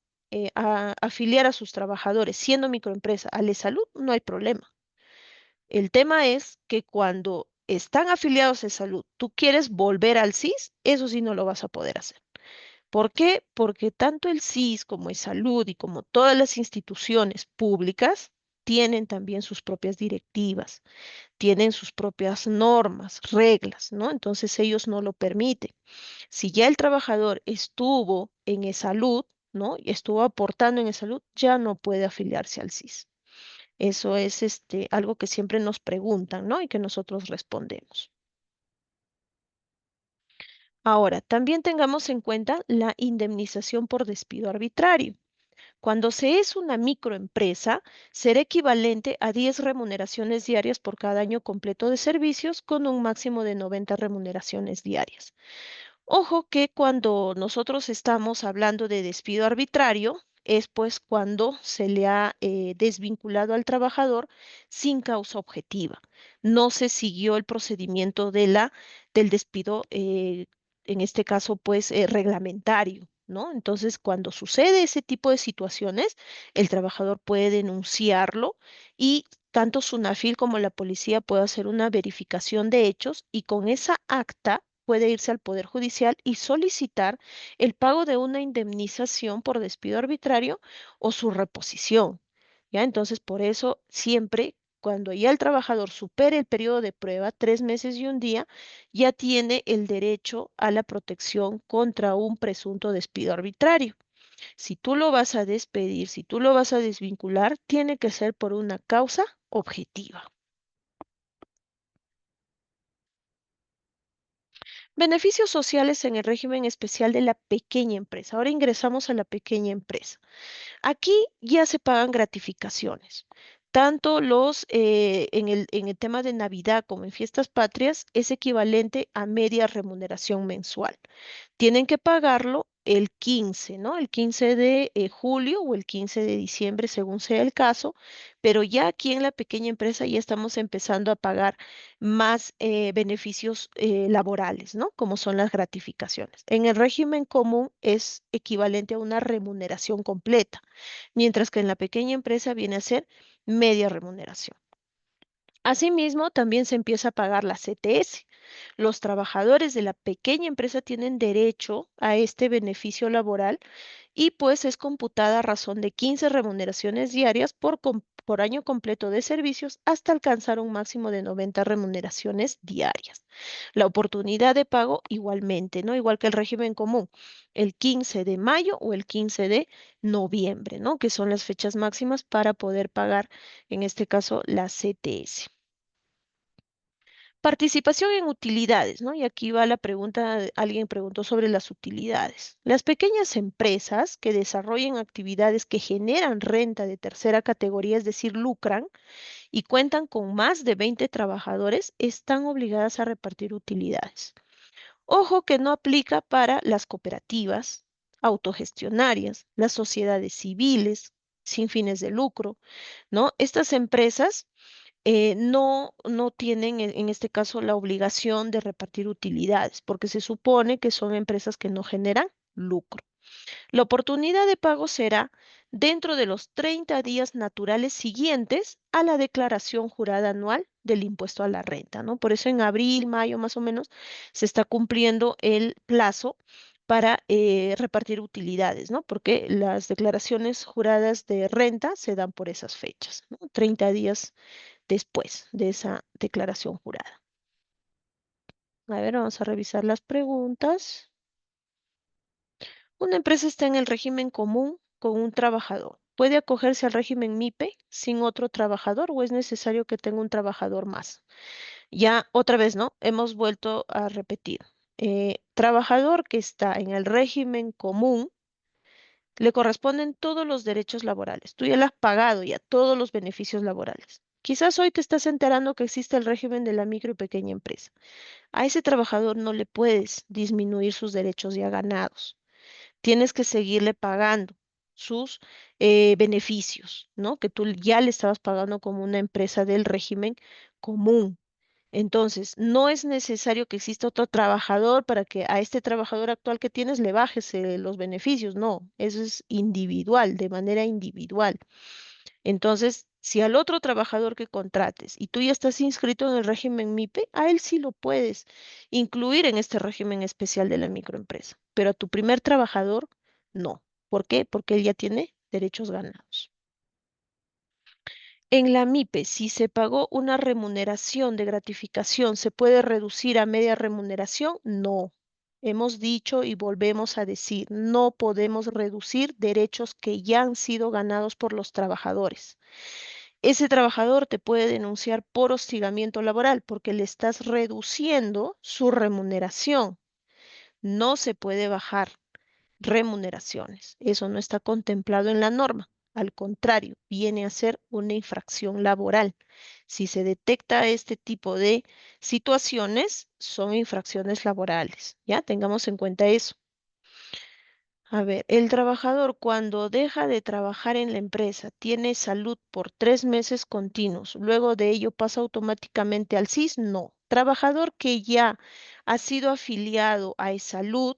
Afiliar a sus trabajadores siendo microempresa a la salud, no hay problema. El tema es que cuando están afiliados a salud, tú quieres volver al SIS, eso sí no lo vas a poder hacer. ¿Por qué? Porque tanto el SIS como el Salud y como todas las instituciones públicas tienen también sus propias directivas, tienen sus propias normas, reglas, ¿no? Entonces ellos no lo permiten. Si ya el trabajador estuvo en salud, ¿no? Y estuvo aportando en salud, ya no puede afiliarse al SIS. Eso es algo que siempre nos preguntan, ¿no? Y que nosotros respondemos. Ahora, también tengamos en cuenta la indemnización por despido arbitrario. Cuando se es una microempresa, será equivalente a 10 remuneraciones diarias por cada año completo de servicios con un máximo de 90 remuneraciones diarias. Ojo que cuando nosotros estamos hablando de despido arbitrario, es pues cuando se le ha desvinculado al trabajador sin causa objetiva. No se siguió el procedimiento del despido, en este caso pues reglamentario, ¿no? Entonces, cuando sucede ese tipo de situaciones, el trabajador puede denunciarlo y tanto SUNAFIL como la policía puede hacer una verificación de hechos y con esa acta puede irse al Poder Judicial y solicitar el pago de una indemnización por despido arbitrario o su reposición. ¿Ya? Entonces, por eso siempre, cuando ya el trabajador supere el periodo de prueba, 3 meses y un día, ya tiene el derecho a la protección contra un presunto despido arbitrario. Si tú lo vas a despedir, si tú lo vas a desvincular, tiene que ser por una causa objetiva. Beneficios sociales en el régimen especial de la pequeña empresa. Ahora ingresamos a la pequeña empresa. Aquí ya se pagan gratificaciones. Tanto en el tema de Navidad como en fiestas patrias es equivalente a media remuneración mensual. Tienen que pagarlo el 15, ¿no? El 15 de julio o el 15 de diciembre, según sea el caso, pero ya aquí en la pequeña empresa ya estamos empezando a pagar más beneficios laborales, ¿no? Como son las gratificaciones. En el régimen común es equivalente a una remuneración completa, mientras que en la pequeña empresa viene a ser media remuneración. Asimismo, también se empieza a pagar la CTS. Los trabajadores de la pequeña empresa tienen derecho a este beneficio laboral y pues es computada a razón de 15 remuneraciones diarias por año completo de servicios hasta alcanzar un máximo de 90 remuneraciones diarias. La oportunidad de pago igualmente, ¿no? Igual que el régimen común, el 15 de mayo o el 15 de noviembre, ¿no? Que son las fechas máximas para poder pagar, en este caso, la CTS. Participación en utilidades, ¿no? Y aquí va la pregunta, alguien preguntó sobre las utilidades. Las pequeñas empresas que desarrollen actividades que generan renta de tercera categoría, es decir, lucran y cuentan con más de 20 trabajadores, están obligadas a repartir utilidades. Ojo que no aplica para las cooperativas autogestionarias, las sociedades civiles sin fines de lucro, ¿no? Estas empresas no tienen en este caso la obligación de repartir utilidades, porque se supone que son empresas que no generan lucro. La oportunidad de pago será dentro de los 30 días naturales siguientes a la declaración jurada anual del impuesto a la renta, ¿no? Por eso en abril, mayo más o menos se está cumpliendo el plazo para repartir utilidades, ¿no? Porque las declaraciones juradas de renta se dan por esas fechas, ¿no? 30 días después de esa declaración jurada. A ver, vamos a revisar las preguntas. Una empresa está en el régimen común con un trabajador. ¿Puede acogerse al régimen MIPE sin otro trabajador o es necesario que tenga un trabajador más? Ya otra vez, ¿no? Hemos vuelto a repetir. Trabajador que está en el régimen común, le corresponden todos los derechos laborales. Tú ya le has pagado ya todos los beneficios laborales. Quizás hoy te estás enterando que existe el régimen de la micro y pequeña empresa. A ese trabajador no le puedes disminuir sus derechos ya ganados. Tienes que seguirle pagando sus beneficios, ¿no? Que tú ya le estabas pagando como una empresa del régimen común. Entonces, no es necesario que exista otro trabajador para que a este trabajador actual que tienes le bajes los beneficios. No, eso es individual, de manera individual. Entonces, si al otro trabajador que contrates y tú ya estás inscrito en el régimen MIPE, a él sí lo puedes incluir en este régimen especial de la microempresa, pero a tu primer trabajador no. ¿Por qué? Porque él ya tiene derechos ganados. En la MIPE, si se pagó una remuneración de gratificación, ¿se puede reducir a media remuneración? No. Hemos dicho y volvemos a decir, no podemos reducir derechos que ya han sido ganados por los trabajadores. Ese trabajador te puede denunciar por hostigamiento laboral porque le estás reduciendo su remuneración. No se puede bajar remuneraciones. Eso no está contemplado en la norma. Al contrario, viene a ser una infracción laboral. Si se detecta este tipo de situaciones, son infracciones laborales. Ya tengamos en cuenta eso. A ver, el trabajador cuando deja de trabajar en la empresa tiene salud por 3 meses continuos, luego de ello pasa automáticamente al SIS. No. Trabajador que ya ha sido afiliado a salud,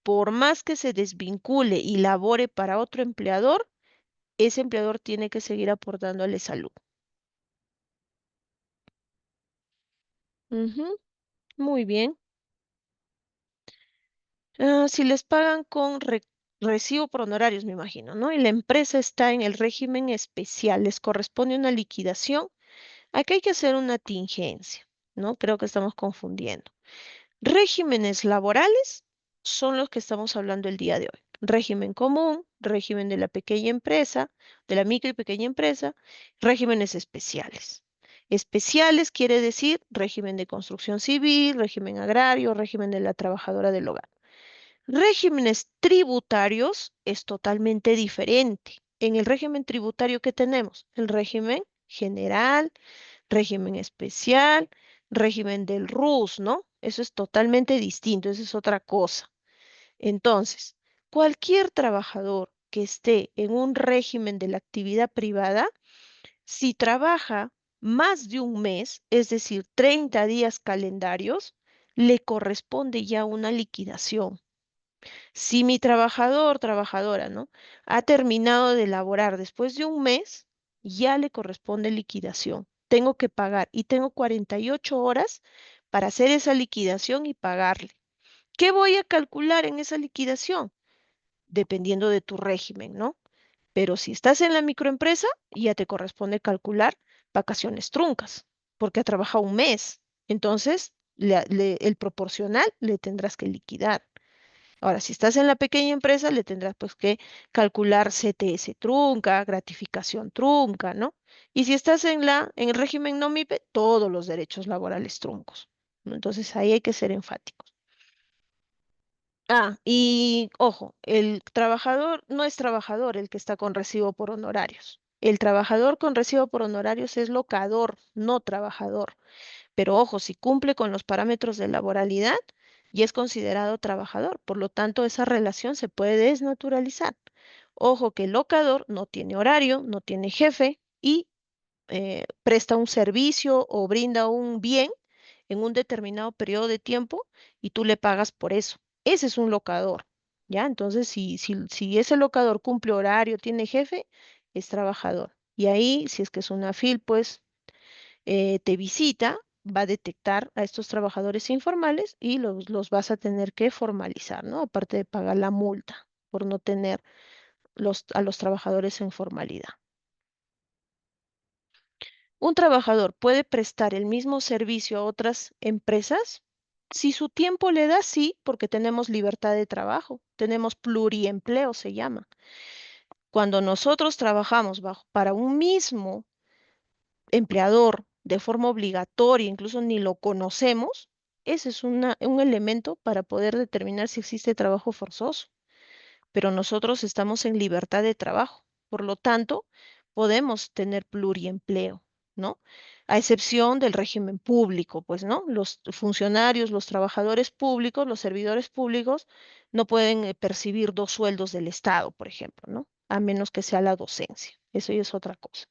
por más que se desvincule y labore para otro empleador, ese empleador tiene que seguir aportándole salud. Ujú, muy bien. Si les pagan con recibo por honorarios, me imagino, ¿no? Y la empresa está en el régimen especial, les corresponde una liquidación. Aquí hay que hacer una tingencia, ¿no? Creo que estamos confundiendo. Regímenes laborales son los que estamos hablando el día de hoy. Régimen común, régimen de la pequeña empresa, de la micro y pequeña empresa, regímenes especiales. Especiales quiere decir régimen de construcción civil, régimen agrario, régimen de la trabajadora del hogar. Regímenes tributarios es totalmente diferente. En el régimen tributario que tenemos, el régimen general, régimen especial, régimen del RUS, ¿no? Eso es totalmente distinto, eso es otra cosa. Entonces, Cualquier trabajador que esté en un régimen de la actividad privada, si trabaja más de un mes, es decir, 30 días calendarios, le corresponde ya una liquidación. Si mi trabajador, trabajadora, ¿no? Ha terminado de laborar después de un mes, ya le corresponde liquidación. Tengo que pagar y tengo 48 horas para hacer esa liquidación y pagarle. ¿Qué voy a calcular en esa liquidación? Dependiendo de tu régimen, ¿no? Pero si estás en la microempresa, ya te corresponde calcular vacaciones truncas, porque ha trabajado un mes. Entonces, el proporcional le tendrás que liquidar. Ahora, si estás en la pequeña empresa, le tendrás pues que calcular CTS trunca, gratificación trunca, ¿no? Y si estás en el régimen no MIPE, todos los derechos laborales truncos, ¿no? Entonces ahí hay que ser enfáticos. Ah, y ojo, el trabajador no es trabajador el que está con recibo por honorarios. El trabajador con recibo por honorarios es locador, no trabajador. Pero ojo, si cumple con los parámetros de laboralidad, ya es considerado trabajador. Por lo tanto, esa relación se puede desnaturalizar. Ojo que el locador no tiene horario, no tiene jefe y presta un servicio o brinda un bien en un determinado periodo de tiempo y tú le pagas por eso. Ese es un locador, ¿ya? Entonces, si ese locador cumple horario, tiene jefe, es trabajador. Y ahí, si es que es una FIL, pues te visita, va a detectar a estos trabajadores informales y los vas a tener que formalizar, ¿no? Aparte de pagar la multa por no tener a los trabajadores en formalidad. ¿Un trabajador puede prestar el mismo servicio a otras empresas? Si su tiempo le da, sí, porque tenemos libertad de trabajo, tenemos pluriempleo, se llama. Cuando nosotros trabajamos para un mismo empleador de forma obligatoria, incluso ni lo conocemos, ese es un elemento para poder determinar si existe trabajo forzoso. Pero nosotros estamos en libertad de trabajo, por lo tanto, podemos tener pluriempleo, ¿no? A excepción del régimen público, pues, ¿no? Los funcionarios, los trabajadores públicos, los servidores públicos no pueden percibir dos sueldos del Estado, por ejemplo, ¿no? A menos que sea la docencia. Eso ya es otra cosa.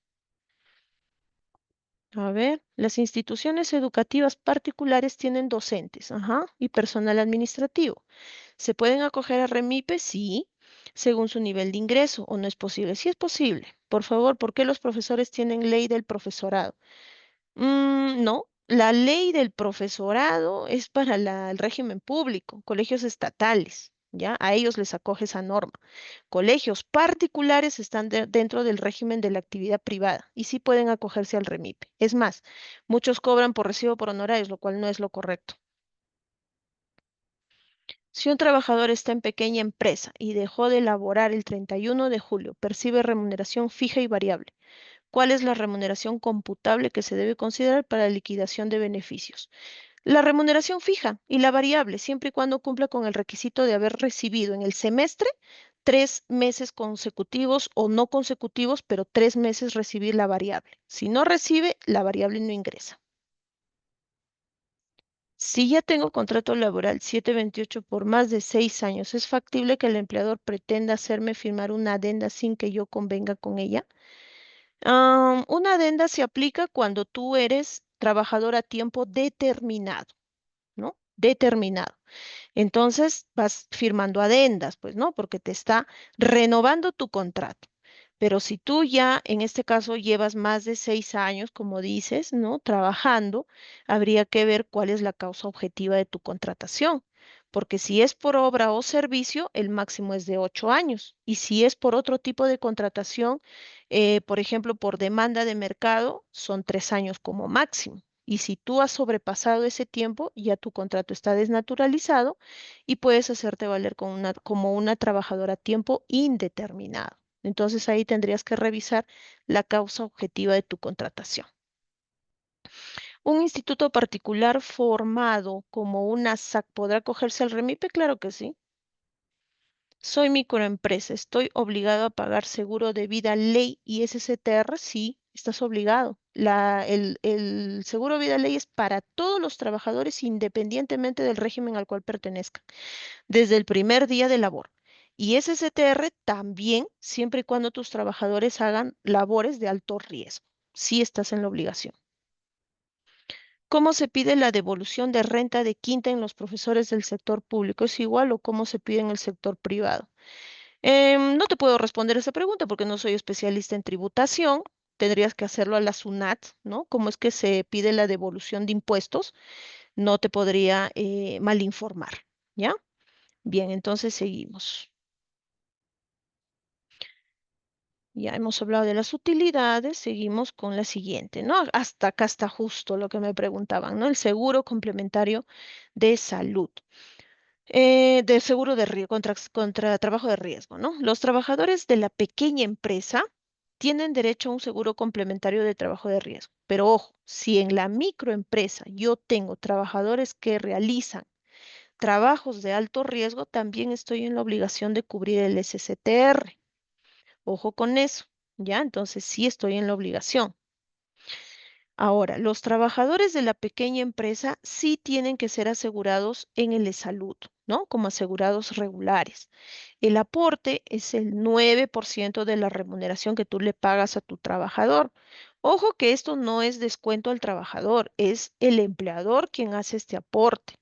A ver, las instituciones educativas particulares tienen docentes, ajá, y personal administrativo. ¿Se pueden acoger a REMIPE? Sí, según su nivel de ingreso, o no es posible. Sí es posible. Por favor, ¿por qué los profesores tienen ley del profesorado? No, la ley del profesorado es para el régimen público, colegios estatales, ¿ya? A ellos les acoge esa norma. Colegios particulares están dentro del régimen de la actividad privada y sí pueden acogerse al REMIPE. Es más, muchos cobran por recibo por honorarios, lo cual no es lo correcto. Si un trabajador está en pequeña empresa y dejó de laborar el 31 de julio, percibe remuneración fija y variable. ¿Cuál es la remuneración computable que se debe considerar para la liquidación de beneficios? La remuneración fija y la variable, siempre y cuando cumpla con el requisito de haber recibido en el semestre 3 meses consecutivos o no consecutivos, pero 3 meses recibir la variable. Si no recibe, la variable no ingresa. Si ya tengo contrato laboral 728 por más de 6 años, ¿es factible que el empleador pretenda hacerme firmar una adenda sin que yo convenga con ella? Una adenda se aplica cuando tú eres trabajador a tiempo determinado, ¿no? Determinado. Entonces vas firmando adendas, pues, ¿no? Porque te está renovando tu contrato. Pero si tú ya, en este caso, llevas más de 6 años, como dices, ¿no? Trabajando, habría que ver cuál es la causa objetiva de tu contratación. Porque si es por obra o servicio, el máximo es de 8 años. Y si es por otro tipo de contratación, por ejemplo, por demanda de mercado, son 3 años como máximo. Y si tú has sobrepasado ese tiempo, ya tu contrato está desnaturalizado y puedes hacerte valer como una trabajadora a tiempo indeterminado. Entonces ahí tendrías que revisar la causa objetiva de tu contratación. ¿Un instituto particular formado como una SAC podrá acogerse al REMIPE? Claro que sí. Soy microempresa, ¿estoy obligado a pagar seguro de vida, ley y SCTR? Sí, estás obligado. El seguro de vida ley es para todos los trabajadores independientemente del régimen al cual pertenezcan, desde el primer día de labor. Y SSTR también, siempre y cuando tus trabajadores hagan labores de alto riesgo. Sí estás en la obligación. ¿Cómo se pide la devolución de renta de quinta en los profesores del sector público? ¿Es igual o cómo se pide en el sector privado? No te puedo responder esa pregunta porque no soy especialista en tributación. Tendrías que hacerlo a la SUNAT, ¿no? ¿Cómo es que se pide la devolución de impuestos? No te podría mal informar, ¿ya? Bien, entonces seguimos. Ya hemos hablado de las utilidades, seguimos con la siguiente, ¿no? Hasta acá está justo lo que me preguntaban, ¿no? El seguro complementario de salud. De seguro de riesgo, contra trabajo de riesgo, ¿no? Los trabajadores de la pequeña empresa tienen derecho a un seguro complementario de trabajo de riesgo. Pero ojo, si en la microempresa yo tengo trabajadores que realizan trabajos de alto riesgo, también estoy en la obligación de cubrir el SSTR. Ojo con eso, ¿ya? Entonces sí estoy en la obligación. Ahora, los trabajadores de la pequeña empresa sí tienen que ser asegurados en el salud, ¿no? Como asegurados regulares. El aporte es el 9% de la remuneración que tú le pagas a tu trabajador. Ojo que esto no es descuento al trabajador, es el empleador quien hace este aporte.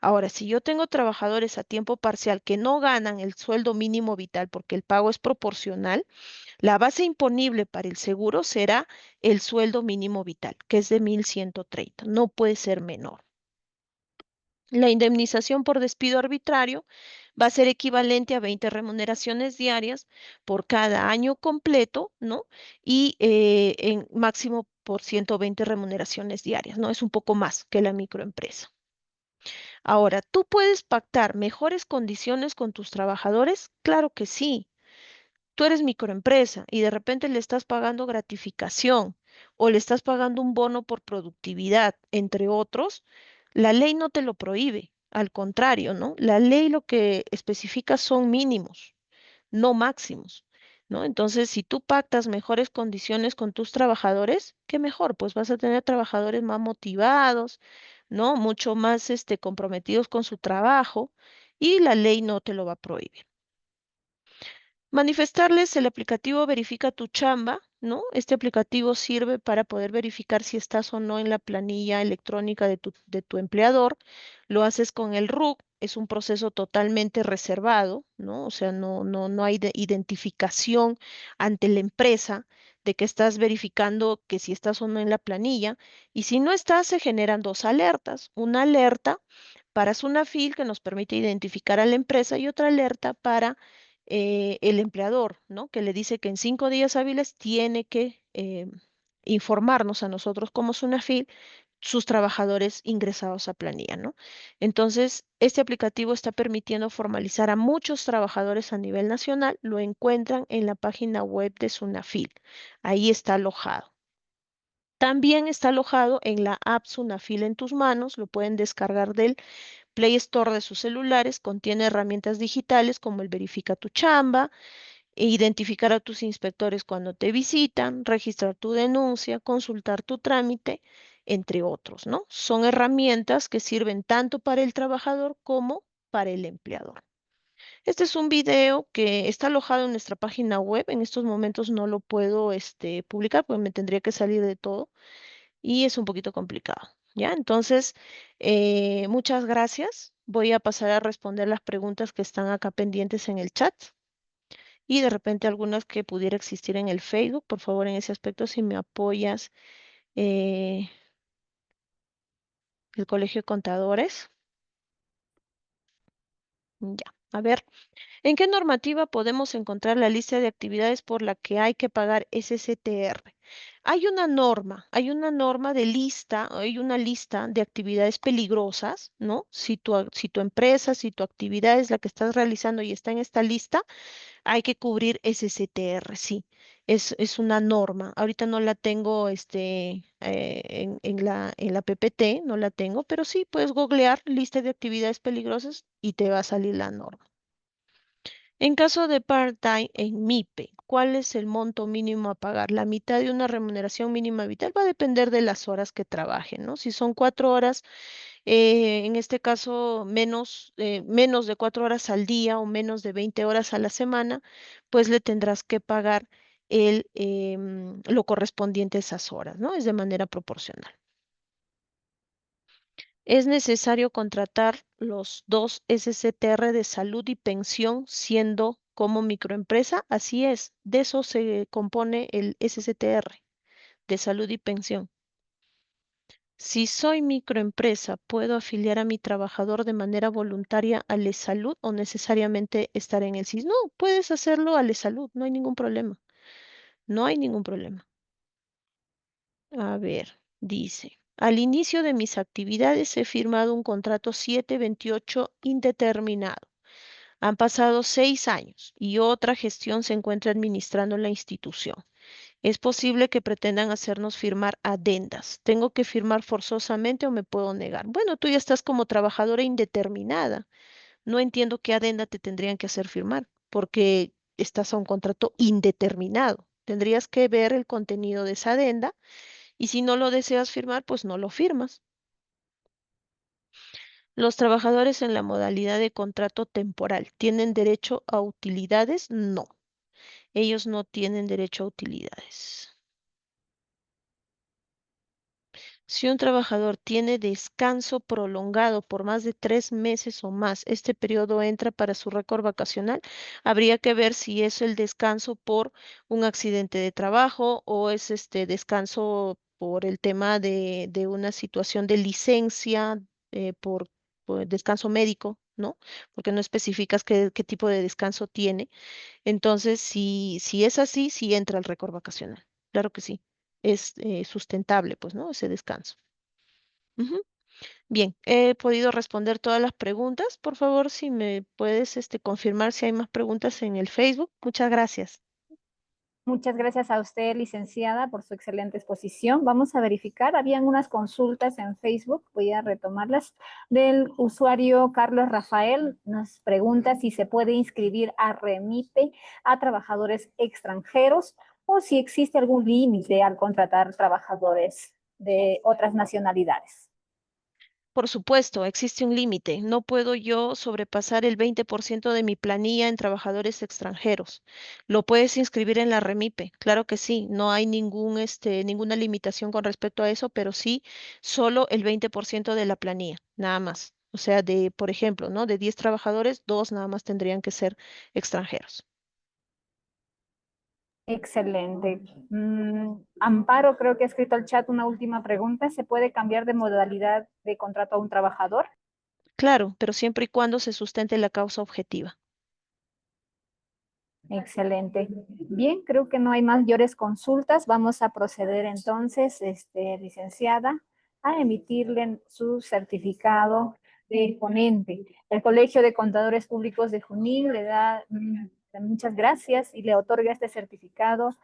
Ahora, si yo tengo trabajadores a tiempo parcial que no ganan el sueldo mínimo vital porque el pago es proporcional, la base imponible para el seguro será el sueldo mínimo vital, que es de 1.130. No puede ser menor. La indemnización por despido arbitrario va a ser equivalente a 20 remuneraciones diarias por cada año completo, ¿no? Y en máximo por 120 remuneraciones diarias, ¿no? Es un poco más que la microempresa. Ahora, ¿tú puedes pactar mejores condiciones con tus trabajadores? Claro que sí. Tú eres microempresa y de repente le estás pagando gratificación o le estás pagando un bono por productividad, entre otros, la ley no te lo prohíbe. Al contrario, ¿no? La ley lo que especifica son mínimos, no máximos, ¿no? Entonces, si tú pactas mejores condiciones con tus trabajadores, qué mejor, pues vas a tener trabajadores más motivados, ¿no? Mucho más comprometidos con su trabajo y la ley no te lo va a prohibir. Manifestarles el aplicativo Verifica tu chamba, ¿no? Este aplicativo sirve para poder verificar si estás o no en la planilla electrónica de tu empleador. Lo haces con el RUC, es un proceso totalmente reservado, ¿no? O sea, no hay identificación ante la empresa de que estás verificando que si estás o no en la planilla. Y si no estás, se generan dos alertas. Una alerta para Sunafil que nos permite identificar a la empresa y otra alerta para el empleador, ¿no? Que le dice que en 5 días hábiles tiene que informarnos a nosotros como Sunafil sus trabajadores ingresados a planilla, ¿no? Entonces, este aplicativo está permitiendo formalizar a muchos trabajadores a nivel nacional. Lo encuentran en la página web de Sunafil. Ahí está alojado. También está alojado en la app Sunafil en tus manos. Lo pueden descargar del Play Store de sus celulares. Contiene herramientas digitales como el Verifica tu chamba, identificar a tus inspectores cuando te visitan, registrar tu denuncia, consultar tu trámite, entre otros, ¿no? Son herramientas que sirven tanto para el trabajador como para el empleador. Este es un video que está alojado en nuestra página web. En estos momentos no lo puedo publicar porque me tendría que salir de todo y es un poquito complicado, ¿ya? Entonces, muchas gracias. Voy a pasar a responder las preguntas que están acá pendientes en el chat y de repente algunas que pudiera existir en el Facebook. Por favor, en ese aspecto, si me apoyas, eh, el Colegio de Contadores. Ya, a ver, ¿en qué normativa podemos encontrar la lista de actividades por la que hay que pagar SCTR? Hay una norma de lista, hay una lista de actividades peligrosas, ¿no? Si tu empresa, si tu actividad es la que estás realizando y está en esta lista, hay que cubrir SCTR, sí. Es una norma. Ahorita no la tengo en la PPT, no la tengo, pero sí puedes googlear lista de actividades peligrosas y te va a salir la norma. En caso de part-time en MIPE, ¿cuál es el monto mínimo a pagar? La mitad de una remuneración mínima vital va a depender de las horas que trabajen, ¿no? Si son 4 horas, en este caso menos de 4 horas al día o menos de 20 horas a la semana, pues le tendrás que pagar lo correspondiente a esas horas, ¿no? Es de manera proporcional. Es necesario contratar los dos SCTR de salud y pensión siendo como microempresa. Así es, de eso se compone el SCTR de salud y pensión. Si soy microempresa, ¿puedo afiliar a mi trabajador de manera voluntaria a Salud o necesariamente estar en el SIS? No, puedes hacerlo a Salud, no hay ningún problema. No hay ningún problema. A ver, dice, al inicio de mis actividades he firmado un contrato 728 indeterminado. Han pasado 6 años y otra gestión se encuentra administrando la institución. Es posible que pretendan hacernos firmar adendas. ¿Tengo que firmar forzosamente o me puedo negar? Bueno, tú ya estás como trabajadora indeterminada. No entiendo qué adenda te tendrían que hacer firmar, porque estás a un contrato indeterminado. Tendrías que ver el contenido de esa adenda y si no lo deseas firmar, pues no lo firmas. Los trabajadores en la modalidad de contrato temporal tienen derecho a utilidades. No, ellos no tienen derecho a utilidades. Si un trabajador tiene descanso prolongado por más de 3 meses o más, este periodo entra para su récord vacacional. Habría que ver si es el descanso por un accidente de trabajo o es este descanso por el tema de una situación de licencia, por descanso médico, ¿no? Porque no especificas qué tipo de descanso tiene. Entonces, si es así, sí entra el récord vacacional. Claro que sí. Es sustentable, pues, ¿no? Ese descanso. Ujú. Bien, he podido responder todas las preguntas. Por favor, si me puedes confirmar si hay más preguntas en el Facebook. Muchas gracias. Muchas gracias a usted, licenciada, por su excelente exposición. Vamos a verificar, habían unas consultas en Facebook, voy a retomarlas, del usuario Carlos Rafael. Nos pregunta si se puede inscribir a REMIPE a trabajadores extranjeros o si existe algún límite al contratar trabajadores de otras nacionalidades. Por supuesto, existe un límite. No puedo yo sobrepasar el 20% de mi planilla en trabajadores extranjeros. Lo puedes inscribir en la REMIPE. Claro que sí. No hay ninguna limitación con respecto a eso, pero sí solo el 20% de la planilla, nada más. O sea, por ejemplo, ¿no? De 10 trabajadores, 2 nada más tendrían que ser extranjeros. Excelente. Amparo, creo que ha escrito al chat una última pregunta. ¿Se puede cambiar de modalidad de contrato a un trabajador? Claro, pero siempre y cuando se sustente la causa objetiva. Excelente. Bien, creo que no hay mayores consultas. Vamos a proceder entonces, licenciada, a emitirle su certificado de ponente. El Colegio de Contadores Públicos de Junín le da muchas gracias y le otorga este certificado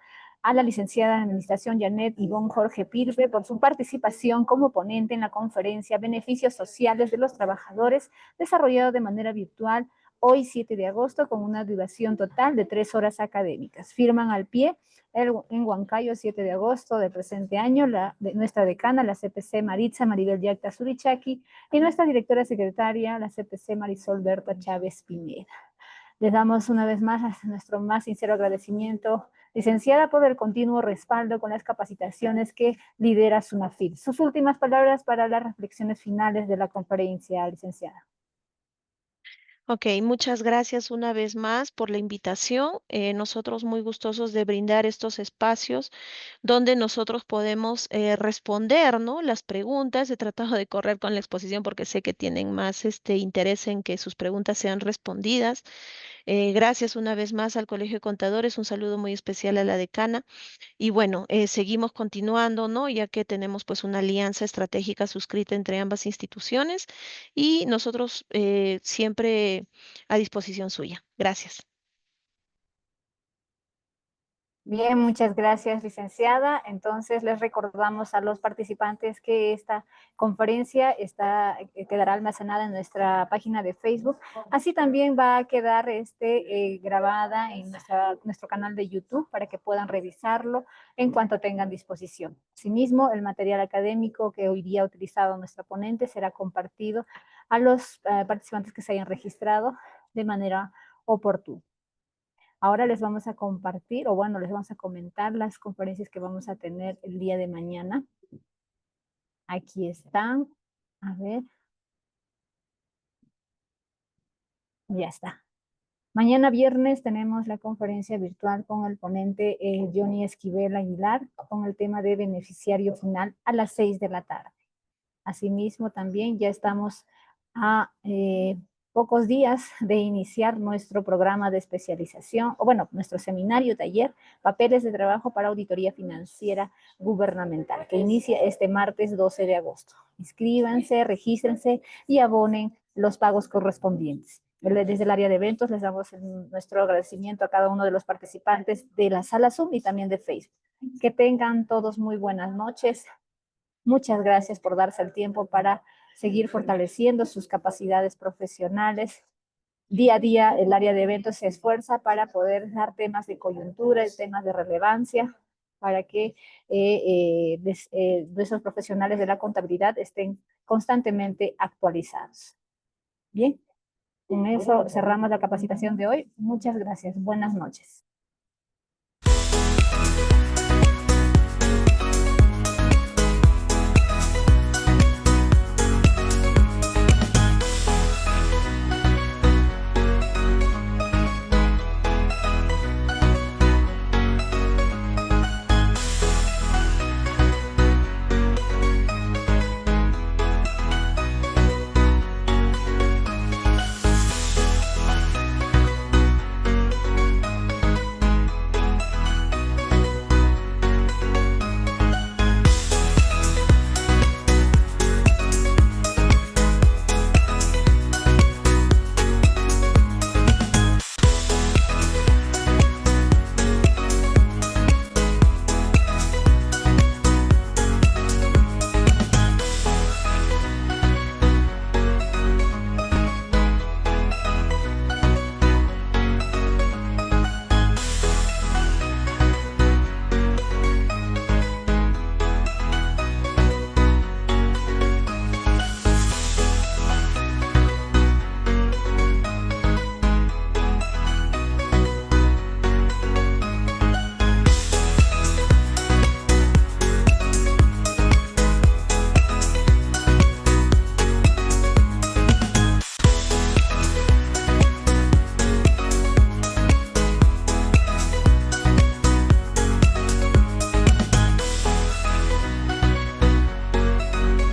a la licenciada en Administración Janet Ivonne Jorge Pilbe por su participación como ponente en la conferencia Beneficios Sociales de los Trabajadores, desarrollado de manera virtual hoy 7 de agosto con una duración total de 3 horas académicas. Firman al pie en Huancayo 7 de agosto del presente año nuestra decana, la CPC Maritza Maribel Yacta Surichaki, y nuestra directora secretaria, la CPC Marisol Berta Chávez Pineda. Les damos una vez más nuestro más sincero agradecimiento, licenciada, por el continuo respaldo con las capacitaciones que lidera SUNAFIL. Sus últimas palabras para las reflexiones finales de la conferencia, licenciada. Ok, muchas gracias una vez más por la invitación. Nosotros muy gustosos de brindar estos espacios donde nosotros podemos responder, ¿no? Las preguntas. He tratado de correr con la exposición porque sé que tienen más interés en que sus preguntas sean respondidas. Gracias una vez más al Colegio de Contadores. Un saludo muy especial a la decana. Y bueno, seguimos continuando, ¿no? Ya que tenemos pues una alianza estratégica suscrita entre ambas instituciones y nosotros siempre a disposición suya. Gracias. Bien, muchas gracias, licenciada. Entonces, les recordamos a los participantes que esta conferencia quedará almacenada en nuestra página de Facebook. Así también va a quedar grabada en nuestro canal de YouTube para que puedan revisarlo en cuanto tengan disposición. Asimismo, el material académico que hoy día ha utilizado nuestra ponente será compartido a los participantes que se hayan registrado de manera oportuna. Ahora les vamos a compartir, o bueno, les vamos a comentar las conferencias que vamos a tener el día de mañana. Aquí están. A ver. Ya está. Mañana viernes tenemos la conferencia virtual con el ponente Johnny Esquivel Aguilar con el tema de beneficiario final a las 6 de la tarde. Asimismo, también ya estamos a pocos días de iniciar nuestro programa de especialización, o bueno, nuestro seminario, taller, papeles de trabajo para auditoría financiera gubernamental, que inicia este martes 12 de agosto. Inscríbanse, regístrense y abonen los pagos correspondientes. Desde el área de eventos les damos nuestro agradecimiento a cada uno de los participantes de la sala Zoom y también de Facebook. Que tengan todos muy buenas noches. Muchas gracias por darse el tiempo para seguir fortaleciendo sus capacidades profesionales. Día a día el área de eventos se esfuerza para poder dar temas de coyuntura, temas de relevancia, para que nuestros profesionales de la contabilidad estén constantemente actualizados. Bien, con eso cerramos la capacitación de hoy. Muchas gracias. Buenas noches.